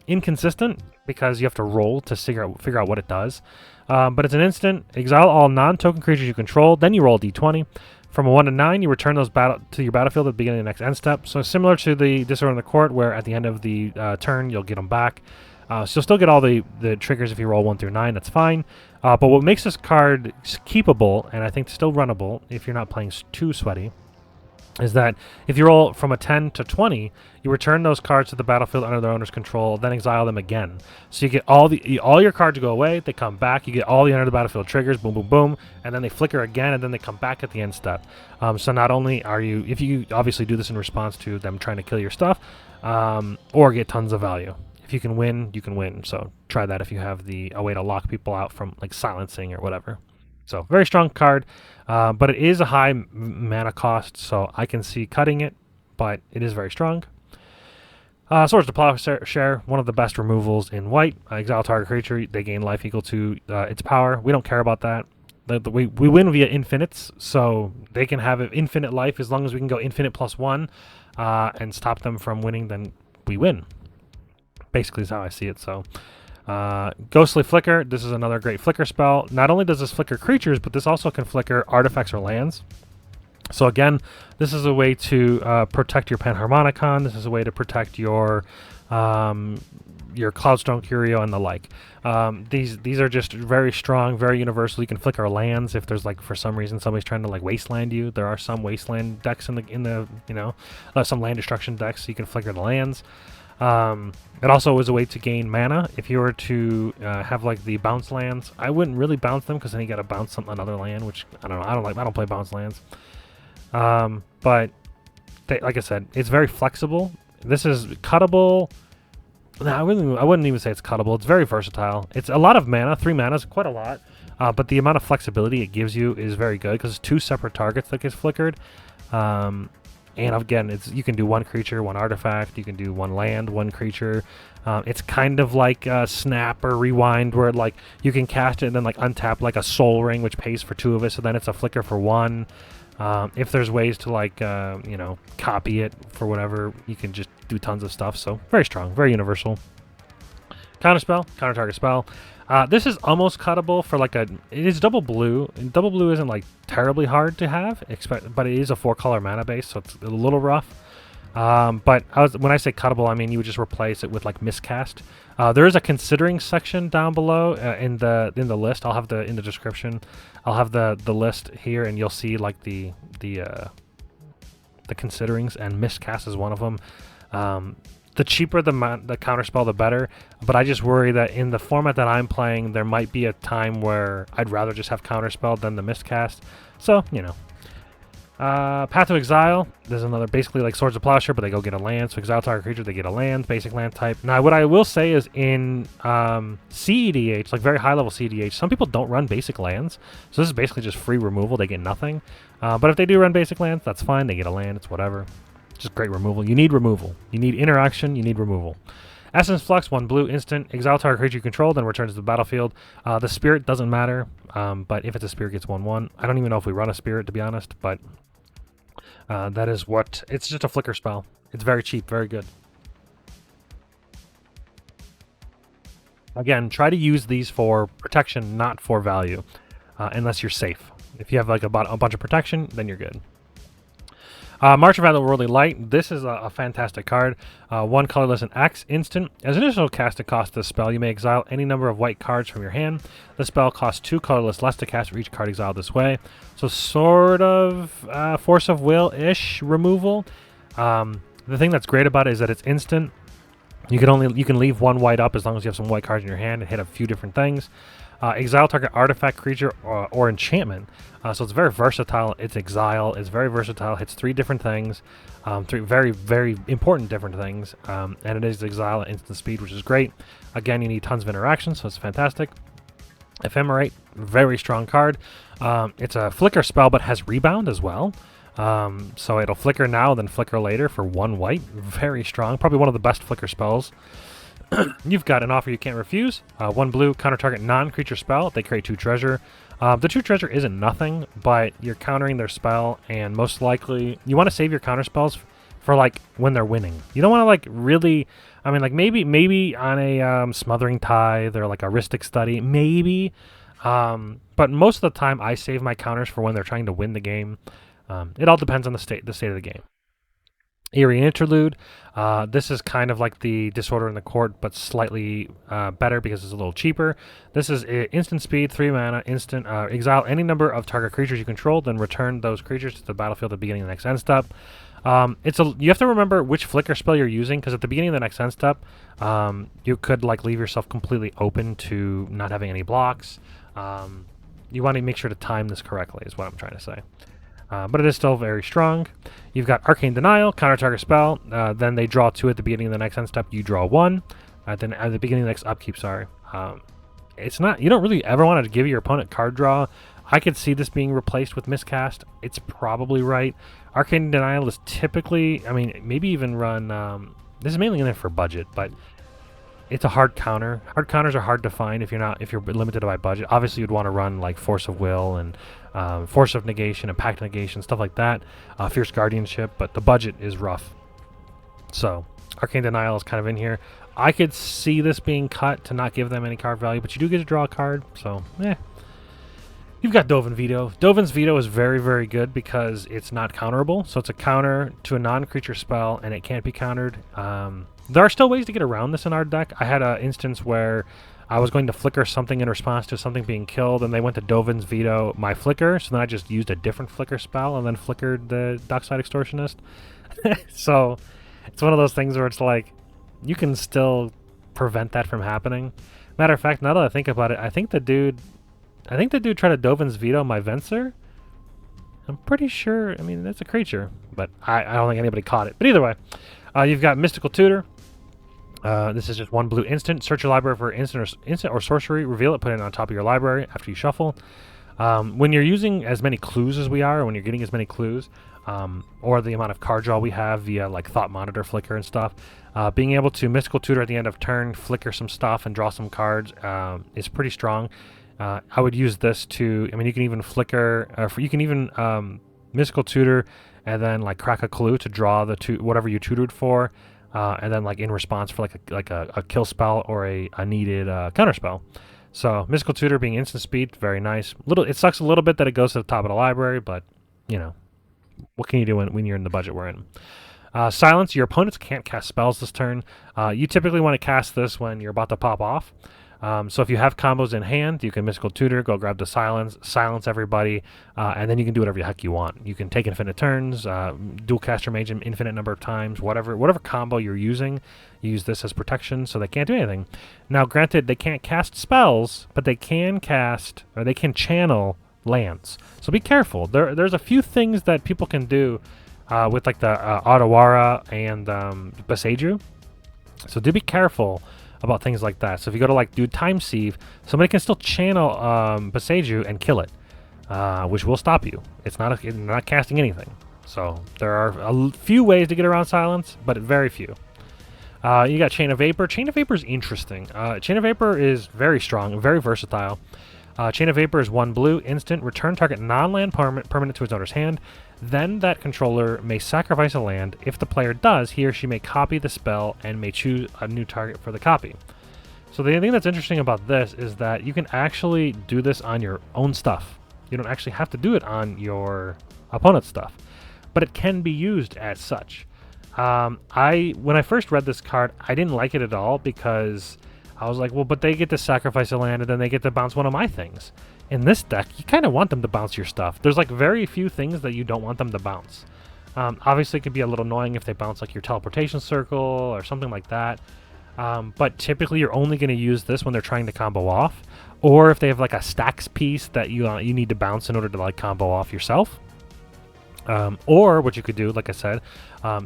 inconsistent because you have to roll to figure out what it does. But it's an instant. Exile all non-token creatures you control. Then you roll a d20. From a 1 to 9, you return those to your battlefield at the beginning of the next end step. So similar to the Disorder in the Court, where at the end of the turn, you'll get them back. So you'll still get all the triggers if you roll 1 through 9. That's fine. But what makes this card keepable, and I think still runnable if you're not playing too sweaty, is that if you roll from a 10 to 20, you return those cards to the battlefield under their owner's control, then exile them again. So you get all your cards go away, they come back, you get all the under the battlefield triggers, boom, boom, boom, and then they flicker again, and then they come back at the end step. So not only are you, if you obviously do this in response to them trying to kill your stuff, or get tons of value. If you can win, you can win. So try that if you have a way to lock people out from like silencing or whatever. So very strong card, but it is a high mana cost, so I can see cutting it, but it is very strong. Swords to Plowshare, one of the best removals in white. Exile target creature, they gain life equal to its power. We don't care about that. We win via infinites, so they can have infinite life as long as we can go infinite +1 and stop them from winning, then we win. Basically is how I see it, so... Ghostly Flicker, this is another great flicker spell. Not only does this flicker creatures, but this also can flicker artifacts or lands. So again, this is a way to protect your Panharmonicon. This is a way to protect your Cloudstone Curio and the like. These are just very strong, very universal. You can flicker lands if there's like for some reason somebody's trying to like wasteland you. There are some wasteland decks in the some land destruction decks, so you can flicker the lands. It also is a way to gain mana. If you were to have like the bounce lands, I wouldn't really bounce them because then you got to bounce another land, which I don't know. I don't play bounce lands. But like I said, it's very flexible. This is cuttable. No, I wouldn't even say it's cuttable. It's very versatile. It's a lot of mana. 3 mana is quite a lot. But the amount of flexibility it gives you is very good because it's 2 separate targets that gets flickered. And again, you can do 1 creature, 1 artifact. You can do 1 land, 1 creature. It's kind of like Snap or Rewind, where like you can cast it and then like untap like a Soul Ring, which pays for 2 of it. So then it's a flicker for 1. If there's ways to like copy it for whatever, you can just do tons of stuff. So very strong, very universal. Counterspell, counter target spell. This is almost cuttable for like it is double blue. And double blue isn't like terribly hard to have, but it is a 4-color mana base, so it's a little rough. But when I say cuttable, I mean you would just replace it with like miscast. There is a considering section down below in the list. I'll have in the description. I'll have the list here, and you'll see like the considerings, and miscast is one of them. The cheaper the counterspell, the better. But I just worry that in the format that I'm playing, there might be a time where I'd rather just have counterspell than the miscast. So, Path to Exile. There's another, basically like Swords of Plowshare, but they go get a land. So exile target creature, they get a land, basic land type. Now, what I will say is in CEDH, like very high level CEDH, some people don't run basic lands. So this is basically just free removal. They get nothing. But if they do run basic lands, that's fine. They get a land. It's whatever. Just great removal. You need removal. You need interaction. You need removal. Essence Flux, 1 blue, instant. Exile target creature you control, then returns to the battlefield. The Spirit doesn't matter, but if it's a Spirit, it gets 1/1. I don't even know if we run a Spirit, to be honest, but that is what... It's just a flicker spell. It's very cheap, very good. Again, try to use these for protection, not for value, unless you're safe. If you have like a bunch of protection, then you're good. March of Otherworldly Light. This is a fantastic card. 1 colorless and X instant. As initial cast to cost this spell, you may exile any number of white cards from your hand. The spell costs 2 colorless less to cast for each card exiled this way. So sort of Force of Will-ish removal. The thing that's great about it is that it's instant. You can leave 1 white up as long as you have some white cards in your hand and hit a few different things. Exile target artifact, creature, or enchantment. So it's very versatile. It's exile. It's very versatile. Hits 3 different things. 3 very, very important different things. And it is exile at instant speed, which is great. Again, you need tons of interaction, so it's fantastic. Ephemerate, very strong card. It's a flicker spell, but has rebound as well. So it'll flicker now, then flicker later for 1 white. Very strong. Probably one of the best flicker spells. You've got an offer you can't refuse. 1 blue, counter target non-creature spell. They create 2 treasure. The 2 treasure isn't nothing, but you're countering their spell, and most likely you want to save your counter spells for like when they're winning. You don't want to like really. I mean, like maybe on a Smothering Tithe or like a Rhystic Study, maybe. But most of the time, I save my counters for when they're trying to win the game. It all depends on the state of the game. Eerie Interlude. This is kind of like the Disorder in the Court, but slightly better because it's a little cheaper. This is instant speed, 3 mana, instant. Exile any number of target creatures you control, then return those creatures to the battlefield at the beginning of the next end step. You have to remember which flicker spell you're using, because at the beginning of the next end step, you could like leave yourself completely open to not having any blocks. You want to make sure to time this correctly, is what I'm trying to say. But it is still very strong. You've got Arcane Denial, counter target spell. Then they draw 2 at the beginning of the next end step. You draw 1. Then at the beginning of the next upkeep, sorry. It's not. You don't really ever want to give your opponent card draw. I could see this being replaced with Miscast. It's probably right. Arcane Denial is typically, I mean, maybe even run. This is mainly in there for budget, but it's a hard counter. Hard counters are hard to find if you're limited by budget. Obviously, you'd want to run like Force of Will and Force of Negation and Pact Negation, stuff like that. Fierce Guardianship, but the budget is rough. So Arcane Denial is kind of in here. I could see this being cut to not give them any card value, but you do get to draw a card, so You've got Dovin Veto. Dovin's Veto is very, very good because it's not counterable. So it's a counter to a non-creature spell, and it can't be countered. There are still ways to get around this in our deck. I had an instance where I was going to flicker something in response to something being killed, and they went to Dovin's Veto my flicker, so then I just used a different flicker spell and then flickered the Dockside Extortionist. So it's one of those things where it's like, you can still prevent that from happening. Matter of fact, now that I think about it, I think the dude tried to Dovin's Veto my Venser. I'm pretty sure, I mean, that's a creature, but I don't think anybody caught it. But either way, you've got Mystical Tutor. This is just 1 blue instant. Search your library for instant or sorcery. Reveal it, put it on top of your library after you shuffle. When you're using as many clues as we are, or when you're getting as many clues, or the amount of card draw we have via like Thought Monitor, Flicker, and stuff, being able to Mystical Tutor at the end of turn, flicker some stuff, and draw some cards is pretty strong. I would use this to, I mean, you can even flicker, you can even Mystical Tutor and then like crack a clue to draw the whatever you tutored for, and then like in response for like a kill spell or a needed counter spell. So Mystical Tutor being instant speed, very nice. It sucks a little bit that it goes to the top of the library, but you know, what can you do when you're in the budget we're in? Silence. Your opponents can't cast spells this turn. You typically want to cast this when you're about to pop off. So if you have combos in hand, you can Mystical Tutor, go grab the silence everybody, and then you can do whatever the heck you want. You can take infinite turns, dual caster mage an infinite number of times, whatever combo you're using, use this as protection so they can't do anything. Now, granted, they can't cast spells, but they can channel lands. So be careful. There's a few things that people can do with like the Otawara and Boseiju. So do be careful about things like that. So if you go to like do Time Sieve, somebody can still channel Boseiju and kill it, which will stop you. It's not casting anything. So there are a few ways to get around silence, but very few. You got Chain of Vapor. Chain of Vapor is interesting. Chain of Vapor is very strong, very versatile. Chain of Vapor is 1 blue, instant, return target non-land permanent to its owner's hand. Then that controller may sacrifice a land. If the player does, he or she may copy the spell and may choose a new target for the copy. So the thing that's interesting about this is that you can actually do this on your own stuff. You don't actually have to do it on your opponent's stuff, but it can be used as such. When I first read this card, I didn't like it at all because I was like, well, but they get to sacrifice a land and then they get to bounce one of my things. In this deck, you kind of want them to bounce your stuff. There's like very few things that you don't want them to bounce. Obviously, it could be a little annoying if they bounce like your teleportation circle or something like that. But typically, you're only going to use this when they're trying to combo off, or if they have like a stacks piece that you need to bounce in order to like combo off yourself. Or what you could do, like I said,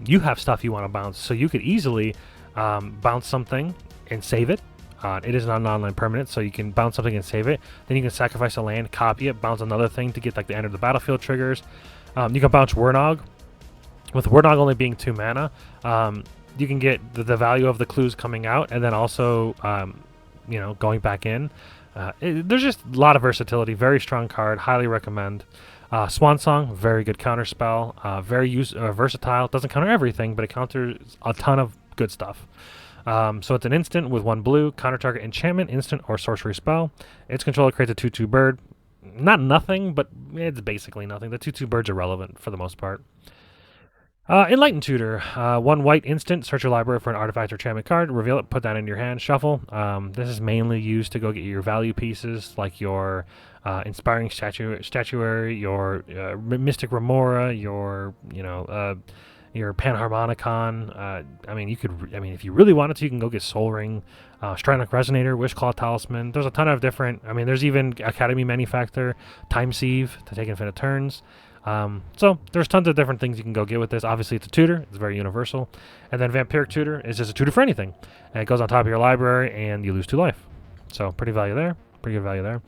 you have stuff you want to bounce, so you could easily bounce something and save it. It is not an online permanent, so you can bounce something and save it. Then you can sacrifice a land, copy it, bounce another thing to get like the end of the battlefield triggers. You can bounce Wernog. With Wernog only being 2 mana, you can get the value of the clues coming out, and then also, going back in. There's just a lot of versatility. Very strong card. Highly recommend. Swan Song, very good counterspell. Very versatile. Doesn't counter everything, but it counters a ton of good stuff. So it's an instant with 1 blue, counter target enchantment, instant, or sorcery spell. Its controller creates a 2/2 bird. Not nothing, but it's basically nothing. The 2/2 birds are relevant for the most part. Enlightened Tutor. 1 white instant, search your library for an artifact or enchantment card, reveal it, put that in your hand, shuffle. This is mainly used to go get your value pieces, like your Inspiring Statuary, your Mystic Remora, your Panharmonicon. If you really wanted to, you can go get Soul Ring, Strynock Resonator, Wishclaw Talisman. There's a ton of different. There's even Academy Manufactor, Time Sieve to take infinite turns. So there's tons of different things you can go get with this. Obviously, it's a tutor. It's very universal. And then Vampiric Tutor is just a tutor for anything. And it goes on top of your library, and you lose 2 life. So pretty value there. Pretty good value there.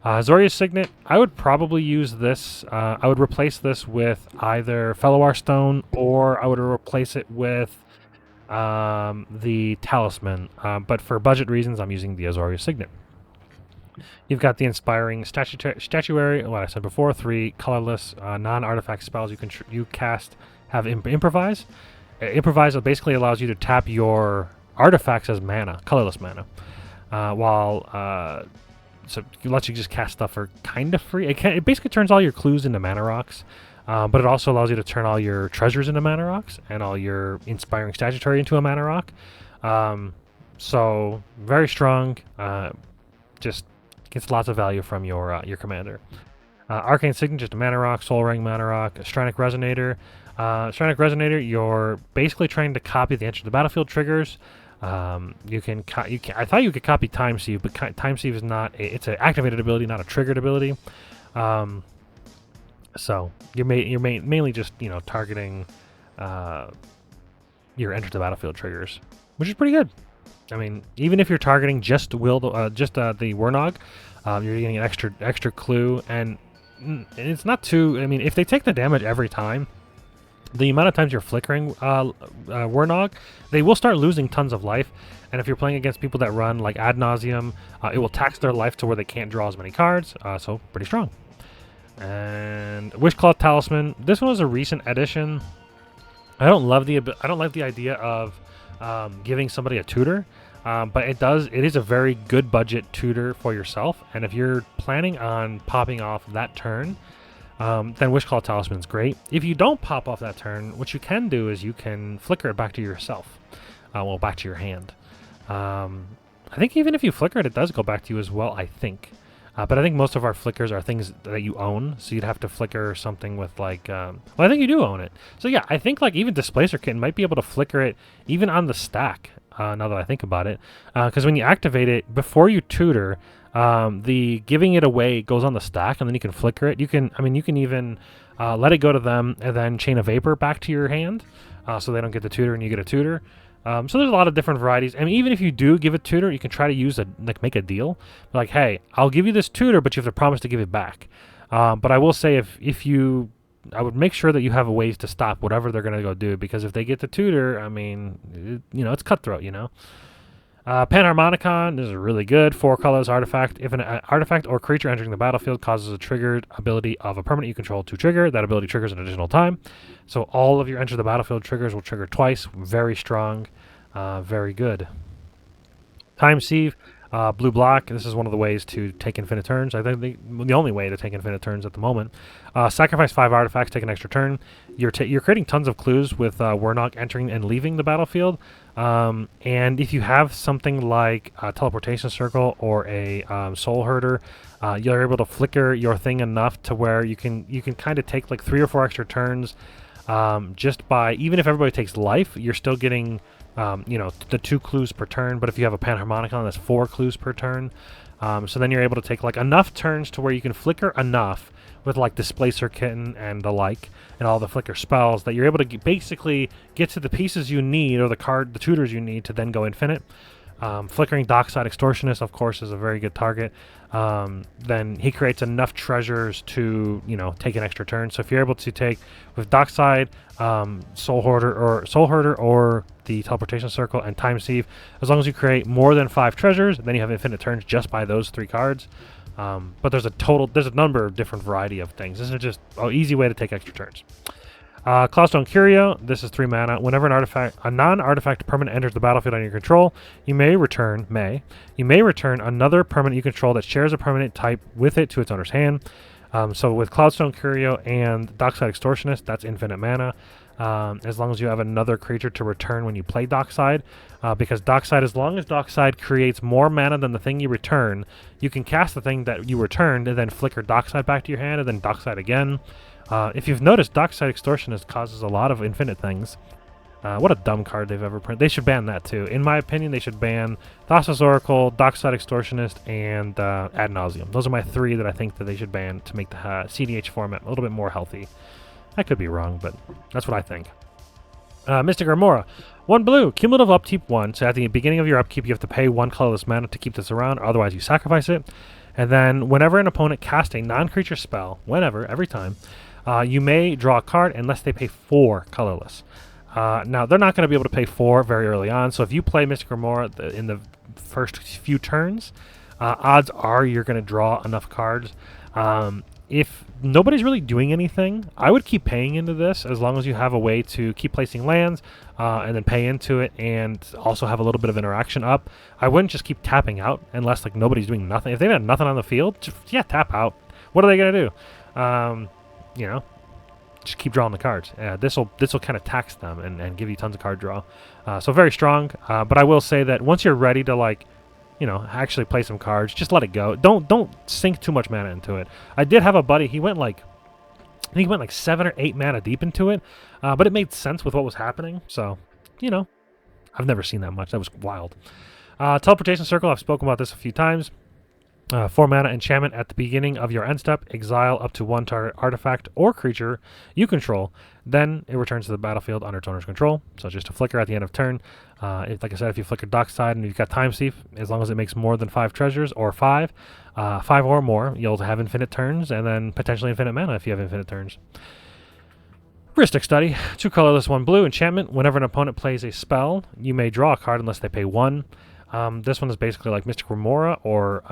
Azorius Signet, I would probably use this. I would replace this with either Fellow Stone, or I would replace it with the Talisman. But for budget reasons, I'm using the Azorius Signet. You've got the Inspiring Statuary, what I said before, 3 colorless non-artifact spells you cast have Improvise. Improvise basically allows you to tap your artifacts as mana, colorless mana, so it lets you just cast stuff for kind of free. It basically turns all your clues into mana rocks, but it also allows you to turn all your treasures into mana rocks and all your Inspiring Statuary into a mana rock. So very strong. Just gets lots of value from your commander. Arcane Signet, just a mana rock. Soul Ring, mana rock. Strynock Resonator. Strynock Resonator, you're basically trying to copy the enter the battlefield triggers. You can. I thought you could copy Time Sieve, but Time Sieve is not. It's an activated ability, not a triggered ability. So you're mainly just targeting your enter the battlefield triggers, which is pretty good. Even if you're targeting just the Wernog, you're getting an extra clue, and it's not too. If they take the damage every time, the amount of times you're flickering Wernog, they will start losing tons of life. And if you're playing against people that run like Ad Nauseam, it will tax their life to where they can't draw as many cards. So pretty strong. And Wishclaw Talisman. This one was a recent addition. I don't like the idea of giving somebody a tutor, but it is a very good budget tutor for yourself. And if you're planning on popping off that turn, then Wishclaw Talisman is great. If you don't pop off that turn, what you can do is you can flicker it back to yourself. Back to your hand. I think even if you flicker it, it does go back to you as well, I think. But I think most of our flickers are things that you own, so you'd have to flicker something with like... I think you do own it. So yeah, I think like even Displacer Kitten might be able to flicker it even on the stack, now that I think about it. Because when you activate it, before you tutor, the giving it away goes on the stack, and then you can flicker it. You can even let it go to them, and then Chain of Vapor back to your hand, so they don't get the tutor and you get a tutor. So there's a lot of different varieties. Even if you do give a tutor, you can try to make a deal. Like, hey, I'll give you this tutor, but you have to promise to give it back. But I will say, if you I would make sure that you have ways to stop whatever they're going to go do, because if they get to tutor, I mean, it's cutthroat, Panharmonicon, this is really good. 4 colors artifact. If an artifact or creature entering the battlefield causes a triggered ability of a permanent you control to trigger, that ability triggers an additional time. So all of your enter the battlefield triggers will trigger twice. Very strong. Very good. Time Sieve. Blue black. This is one of the ways to take infinite turns. I think the only way to take infinite turns at the moment. Sacrifice 5 artifacts, take an extra turn. You're creating tons of clues with Wernog entering and leaving the battlefield. And if you have something like a teleportation circle or a soul herder, you're able to flicker your thing enough to where you can kind of take like 3 or 4 extra turns just by, even if everybody takes life, you're still getting the 2 clues per turn. But if you have a Panharmonicon, that's 4 clues per turn. So then you're able to take like enough turns to where you can flicker enough with like Displacer Kitten and the like, and all the flicker spells, that you're able to basically get to the pieces you need, or the tutors you need, to then go infinite. Flickering Dockside Extortionist, of course, is a very good target. Then he creates enough treasures to, take an extra turn. So if you're able to take with Dockside, Soul Herder, or the Teleportation Circle and Time Sieve, as long as you create more than 5 treasures, then you have infinite turns just by those 3 cards. But there's a number of different variety of things. This is just an easy way to take extra turns. Cloudstone Curio, this is 3 mana. Whenever a non-artifact permanent enters the battlefield under your control, you may return another permanent you control that shares a permanent type with it to its owner's hand. So with Cloudstone Curio and Dockside Extortionist, that's infinite mana. As long as you have another creature to return when you play Dockside. Because Dockside, as long as Dockside creates more mana than the thing you return, you can cast the thing that you returned and then flicker Dockside back to your hand and then Dockside again. If you've noticed, Dockside Extortionist causes a lot of infinite things. What a dumb card they've ever printed. They should ban that too. In my opinion, they should ban Thassa's Oracle, Dockside Extortionist, and Ad Nauseam. Those are my 3 that I think that they should ban to make the CEDH format a little bit more healthy. I could be wrong, but that's what I think. Mystic Remora. 1 blue, cumulative upkeep 1. So at the beginning of your upkeep, you have to pay 1 colorless mana to keep this around, otherwise you sacrifice it. And then whenever an opponent casts a non-creature spell, every time, you may draw a card unless they pay 4 colorless. Now, they're not going to be able to pay 4 very early on, so if you play Mystic Remora in the first few turns, odds are you're going to draw enough cards. If nobody's really doing anything, I would keep paying into this as long as you have a way to keep placing lands and then pay into it and also have a little bit of interaction up. I wouldn't just keep tapping out unless like nobody's doing nothing. If they've got nothing on the field, tap out. What are they going to do? Just keep drawing the cards. This will kind of tax them and give you tons of card draw. So very strong. But I will say that once you're ready to actually play some cards, just let it go. Don't sink too much mana into it. I did have a buddy. He went like 7 or 8 mana deep into it, but it made sense with what was happening. So, I've never seen that much. That was wild. Teleportation Circle. I've spoken about this a few times. 4 mana enchantment at the beginning of your end step. Exile up to 1 target artifact or creature you control. Then it returns to the battlefield under its owner's control. So just a flicker at the end of turn. Like I said, if you flicker Dockside and you've got Time Thief, as long as it makes more than 5 treasures or 5 or more, you'll have infinite turns and then potentially infinite mana if you have infinite turns. Heuristic Study. 2 colorless, 1 blue. Enchantment. Whenever an opponent plays a spell, you may draw a card unless they pay 1. This one is basically like Mystic Remora or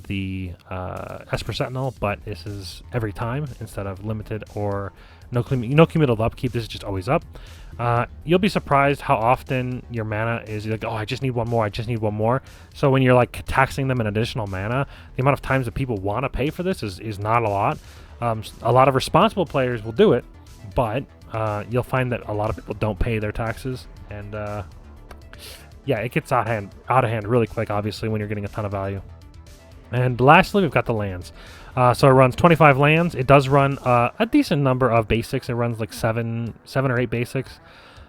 the Esper Sentinel, but this is every time instead of limited or no cumulative upkeep. This is just always up. You'll be surprised how often your mana is like, oh, I just need 1 more, I just need 1 more. So when you're like taxing them an additional mana, the amount of times that people want to pay for this is not a lot. A lot of responsible players will do it, but you'll find that a lot of people don't pay their taxes, and yeah, it gets out of hand really quick, obviously, when you're getting a ton of value. And lastly, we've got the lands. So it runs 25 lands. It does run a decent number of basics. It runs like 7 or 8 basics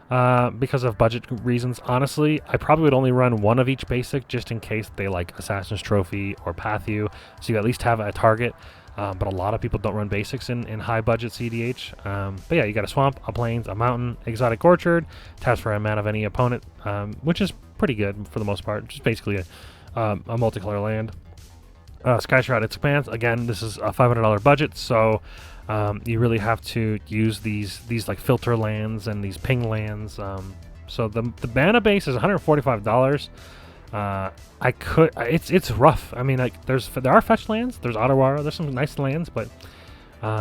because of budget reasons. Honestly, I probably would only run 1 of each basic just in case they like Assassin's Trophy or Pathu, so you at least have a target. But a lot of people don't run basics in high-budget CEDH. But yeah, you got a swamp, a plains, a mountain, exotic orchard, taps for a mana of any opponent, which is pretty good for the most part. Just basically a multicolor land. Sky Shroud Expanse. Again, this is a $500 budget, so you really have to use these like filter lands and these ping lands. So the mana base is $145. It's rough. I mean, like there are fetch lands. There's Otawara. There's some nice lands, but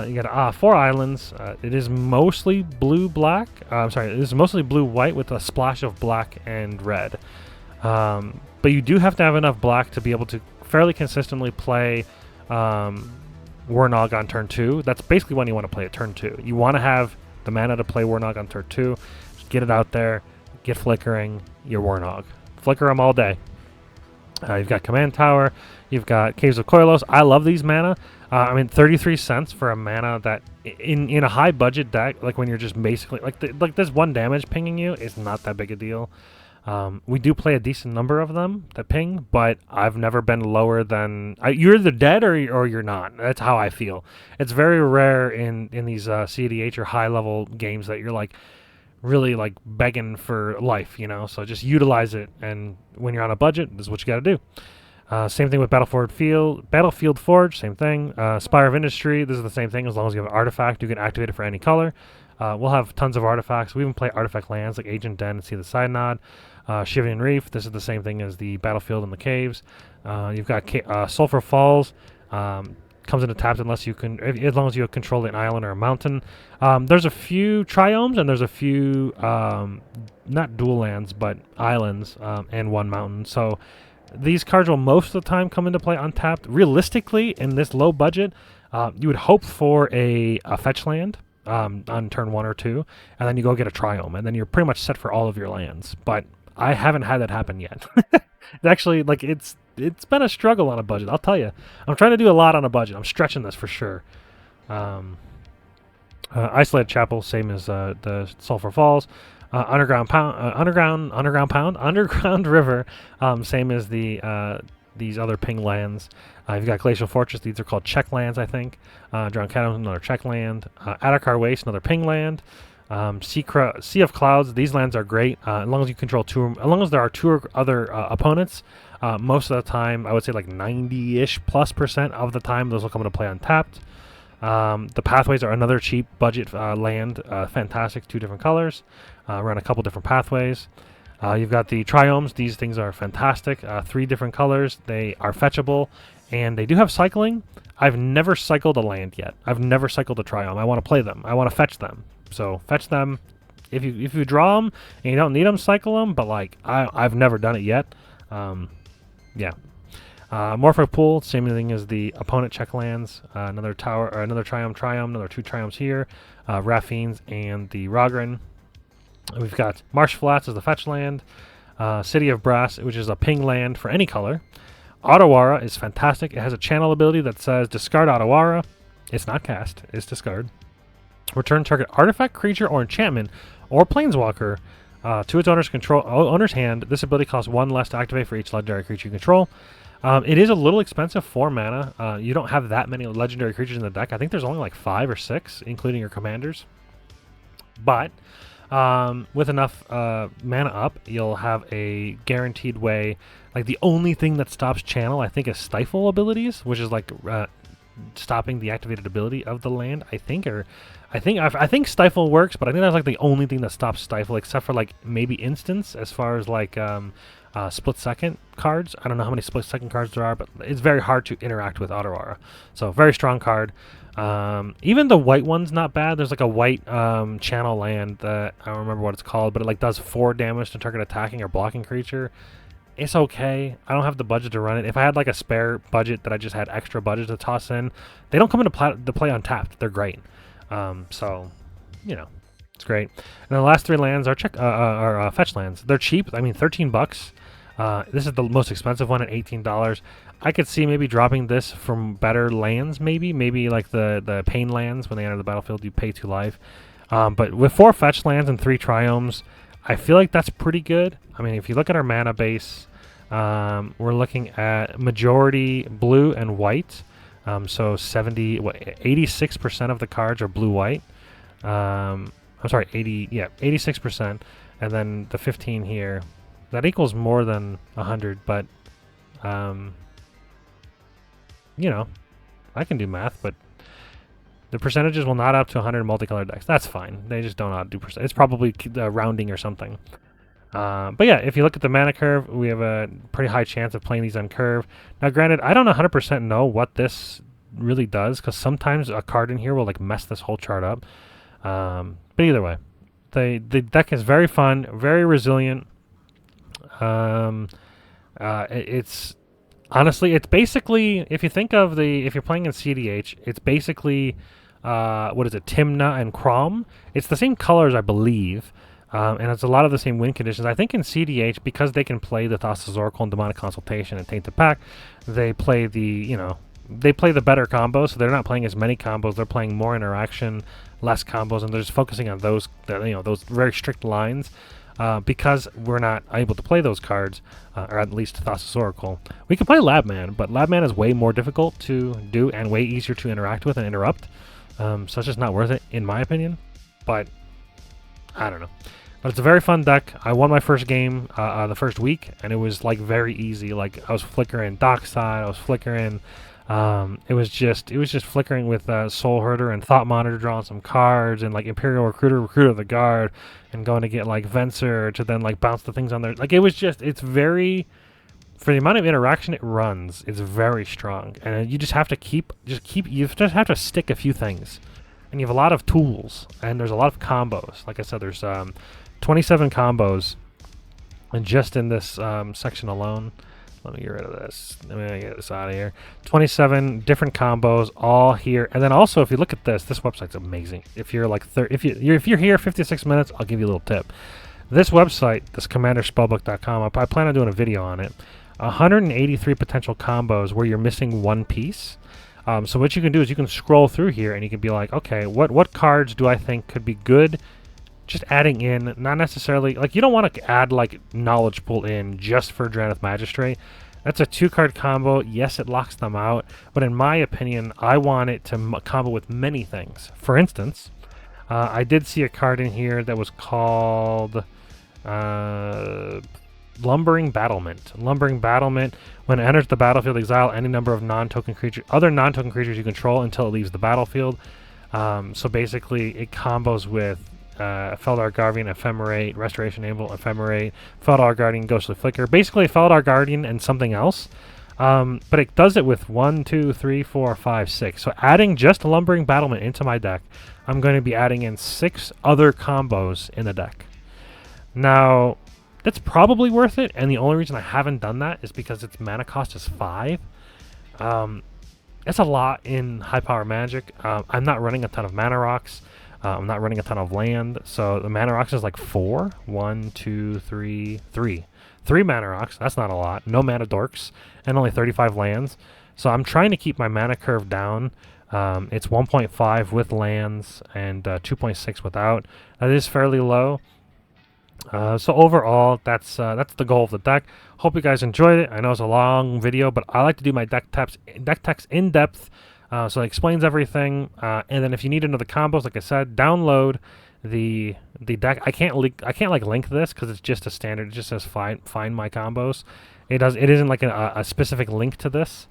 you got 4 islands. It is mostly blue-black. I'm sorry, it is mostly blue-white with a splash of black and red. But you do have to have enough black to be able to fairly consistently play Wernog on turn 2. That's basically when you want to play it, turn 2. You want to have the mana to play Wernog on turn 2. Just get it out there, get flickering your Wernog. Flicker them all day. You've got Command Tower. You've got Caves of Koilos. I love these mana. I mean, 33 cents for a mana that in a high budget deck, like when you're just basically like this 1 damage pinging you is not that big a deal. We do play a decent number of them that ping, but I've never been lower than you're either dead or you're not. That's how I feel. It's very rare in these CEDH or high level games that you're like really like begging for life, you know. So just utilize it, and when you're on a budget, this is what you got to do. Same thing with Battlefield Forge, same thing. Spire of Industry, this is the same thing. As long as you have an artifact, you can activate it for any color. We'll have tons of artifacts. We even play artifact lands like Agent Den and See the Side Nod. Shivian Reef, this is the same thing as the Battlefield and the Caves. You've got Sulphur Falls. Comes into tapped unless you can, as long as you control an island or a mountain. There's a few triomes and there's a few not dual lands but islands and 1 mountain. So these cards will most of the time come into play untapped. Realistically, in this low budget, you would hope for a fetch land on turn 1 or 2, and then you go get a triome, and then you're pretty much set for all of your lands. But I haven't had that happen yet. It's actually like it's been a struggle on a budget, I'll tell you. I'm trying to do a lot on a budget. I'm stretching this for sure. Isolated Chapel, same as the Sulphur Falls. Underground River, same as these other ping lands. You've got Glacial Fortress. These are called check lands, I think. Drowned Catacombs, another check land. Adakar Waste, another ping land. Sea of Clouds. These lands are great as long as you control 2. As long as there are 2 other opponents. Most of the time, I would say like 90-ish+% of the time, those will come into play untapped. The Pathways are another cheap budget land. Fantastic, 2 different colors. Run a couple different pathways. You've got the Triomes. These things are fantastic. 3 different colors. They are fetchable, and they do have cycling. I've never cycled a land yet. I've never cycled a Triome. I want to play them. I want to fetch them. So fetch them. If you draw them and you don't need them, cycle them. But like I've never done it yet. Yeah. Morphic Pool, same thing as the opponent check lands. Another tower or another Triome, another 2 Triomes here. Raffines and the Rogren. We've got Marsh Flats as the fetch land. City of Brass, which is a ping land for any color. Otawara is fantastic. It has a channel ability that says discard Otawara. It's not cast, it's discard. Return target artifact, creature, or enchantment, or planeswalker to its owner's hand. This ability costs 1 less to activate for each legendary creature you control. It is a little expensive, 4 mana. You don't have that many legendary creatures in the deck. I think there's only like 5 or 6, including your commanders. But with enough mana up, you'll have a guaranteed way. Like the only thing that stops channel, I think, is Stifle abilities, which is like stopping the activated ability of the land. I think Stifle works, but I think that's like the only thing that stops Stifle, except for like maybe Instance, as far as like split second cards. I don't know how many split second cards there are, but it's very hard to interact with Otawara. So very strong card. Even the white one's not bad. There's like a white channel land that I don't remember what it's called, but it like does 4 damage to target attacking or blocking creature. It's okay. I don't have the budget to run it. If I had like a spare budget that I just had extra budget to toss in, they don't come into play untapped. They're great. So, you know, it's great. And the last 3 lands are fetch lands. They're cheap. I mean, $13. This is the most expensive one at $18. I could see maybe dropping this from better lands, maybe like the pain lands. When they enter the battlefield, you pay 2 life. But with 4 fetch lands and 3 triomes, I feel like that's pretty good. I mean, if you look at our mana base, we're looking at majority blue and white. So 86% of the cards are blue-white. I'm sorry, 86%. And then the 15 here, that equals more than 100, but you know, I can do math, but the percentages will not up to 100 multicolored decks. That's fine. They just don't know how to do percent. It's probably rounding or something. But yeah, if you look at the mana curve, we have a pretty high chance of playing these on curve. Now, granted, I don't 100% know what this really does, because sometimes a card in here will like mess this whole chart up. But either way, the deck is very fun, very resilient. It's honestly, it's basically, if you think of if you're playing in CEDH, it's basically what is it, Timna and Crom. It's the same colors, I believe. And it's a lot of the same win conditions. I think in CEDH, because they can play the Thassa's Oracle and Demonic Consultation and Tainted Pact, they play they play the better combos, so they're not playing as many combos. They're playing more interaction, less combos, and they're just focusing on those very strict lines. Because we're not able to play those cards, or at least Thassa's Oracle. We can play Labman, but Labman is way more difficult to do and way easier to interact with and interrupt. So it's just not worth it, in my opinion. But I don't know. But it's a very fun deck. I won my first game the first week, and it was like very easy. Like I was flickering Dockside, I was flickering. It was just flickering with Soul Herder and Thought Monitor, drawing some cards, and like Imperial Recruiter of the Guard, and going to get like Venser to then like bounce the things on there. Like it's very, for the amount of interaction it runs, it's very strong, and you just have to you just have to stick a few things, and you have a lot of tools, and there's a lot of combos. Like I said, there's 27 combos, and just in this section alone. Let me get rid of this. Let me get this out of here. 27 different combos, all here. And then also, if you look at this website's amazing. If you're like if you're here 56 minutes, I'll give you a little tip. This website, this commanderspellbook.com, I plan on doing a video on it. 183 potential combos where you're missing one piece. So what you can do is you can scroll through here and you can be like, okay, what cards do I think could be good? Just adding in, not necessarily, like you don't want to add like Knowledge Pool in just for Drannith Magistrate. That's a 2-card combo. Yes, it locks them out, but in my opinion, I want it to combo with many things. For instance, I did see a card in here that was called Lumbering Battlement. Lumbering Battlement, when it enters the battlefield, exile any number of other non-token creatures you control until it leaves the battlefield. So basically, it combos with Feldar Guardian, Ephemerate, Restoration Anvil, Ephemerate, Feldar Guardian, Ghostly Flicker. Basically, Feldar Guardian and something else. But it does it with 1, 2, 3, 4, 5, 6. So adding just Lumbering Battlement into my deck, I'm going to be adding in 6 other combos in the deck. Now, that's probably worth it, and the only reason I haven't done that is because its mana cost is 5. That's a lot in high power Magic. I'm not running a ton of Mana Rocks. I'm not running a ton of land, so the Mana Rocks is like 4. 1, 2, 3, 3. 3 Mana Rocks, that's not a lot. No Mana Dorks, and only 35 lands. So I'm trying to keep my mana curve down. It's 1.5 with lands and 2.6 without. That is fairly low. So overall, that's the goal of the deck. Hope you guys enjoyed it. I know it's a long video, but I like to do my deck text in depth. So it explains everything, and then if you need to know the combos, like I said, download the deck. I can't link this because it's just a standard. It just says find my combos. It isn't like a specific link to this.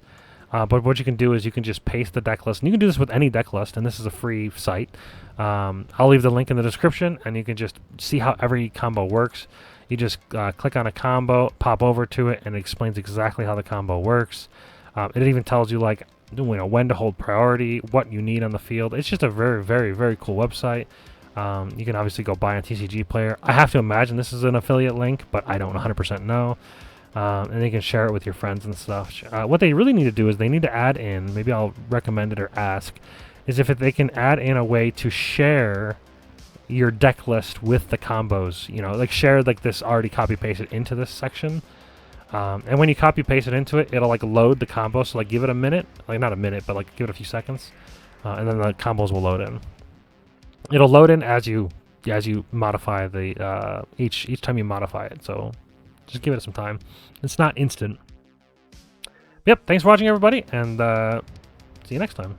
But what you can do is you can just paste the deck list, and you can do this with any deck list. And this is a free site. I'll leave the link in the description, and you can just see how every combo works. You just click on a combo, pop over to it, and it explains exactly how the combo works. It even tells you like, when to hold priority, what you need on the field. It's just a very, very, very cool website. You can obviously go buy on TCG Player. I have to imagine this is an affiliate link, but I don't 100% know. And you can share it with your friends and stuff. What they really need to do is they need to add in, maybe I'll recommend it or ask, is if they can add in a way to share your deck list with the combos. Like share like this already copy pasted into this section. And when you copy paste it into it, it'll like load the combo. So like give it a minute, like not a minute, but like give it a few seconds, and then the combos will load in. It'll load in as you modify the each time you modify it. So just give it some time. It's not instant. Yep. Thanks for watching, everybody, and see you next time.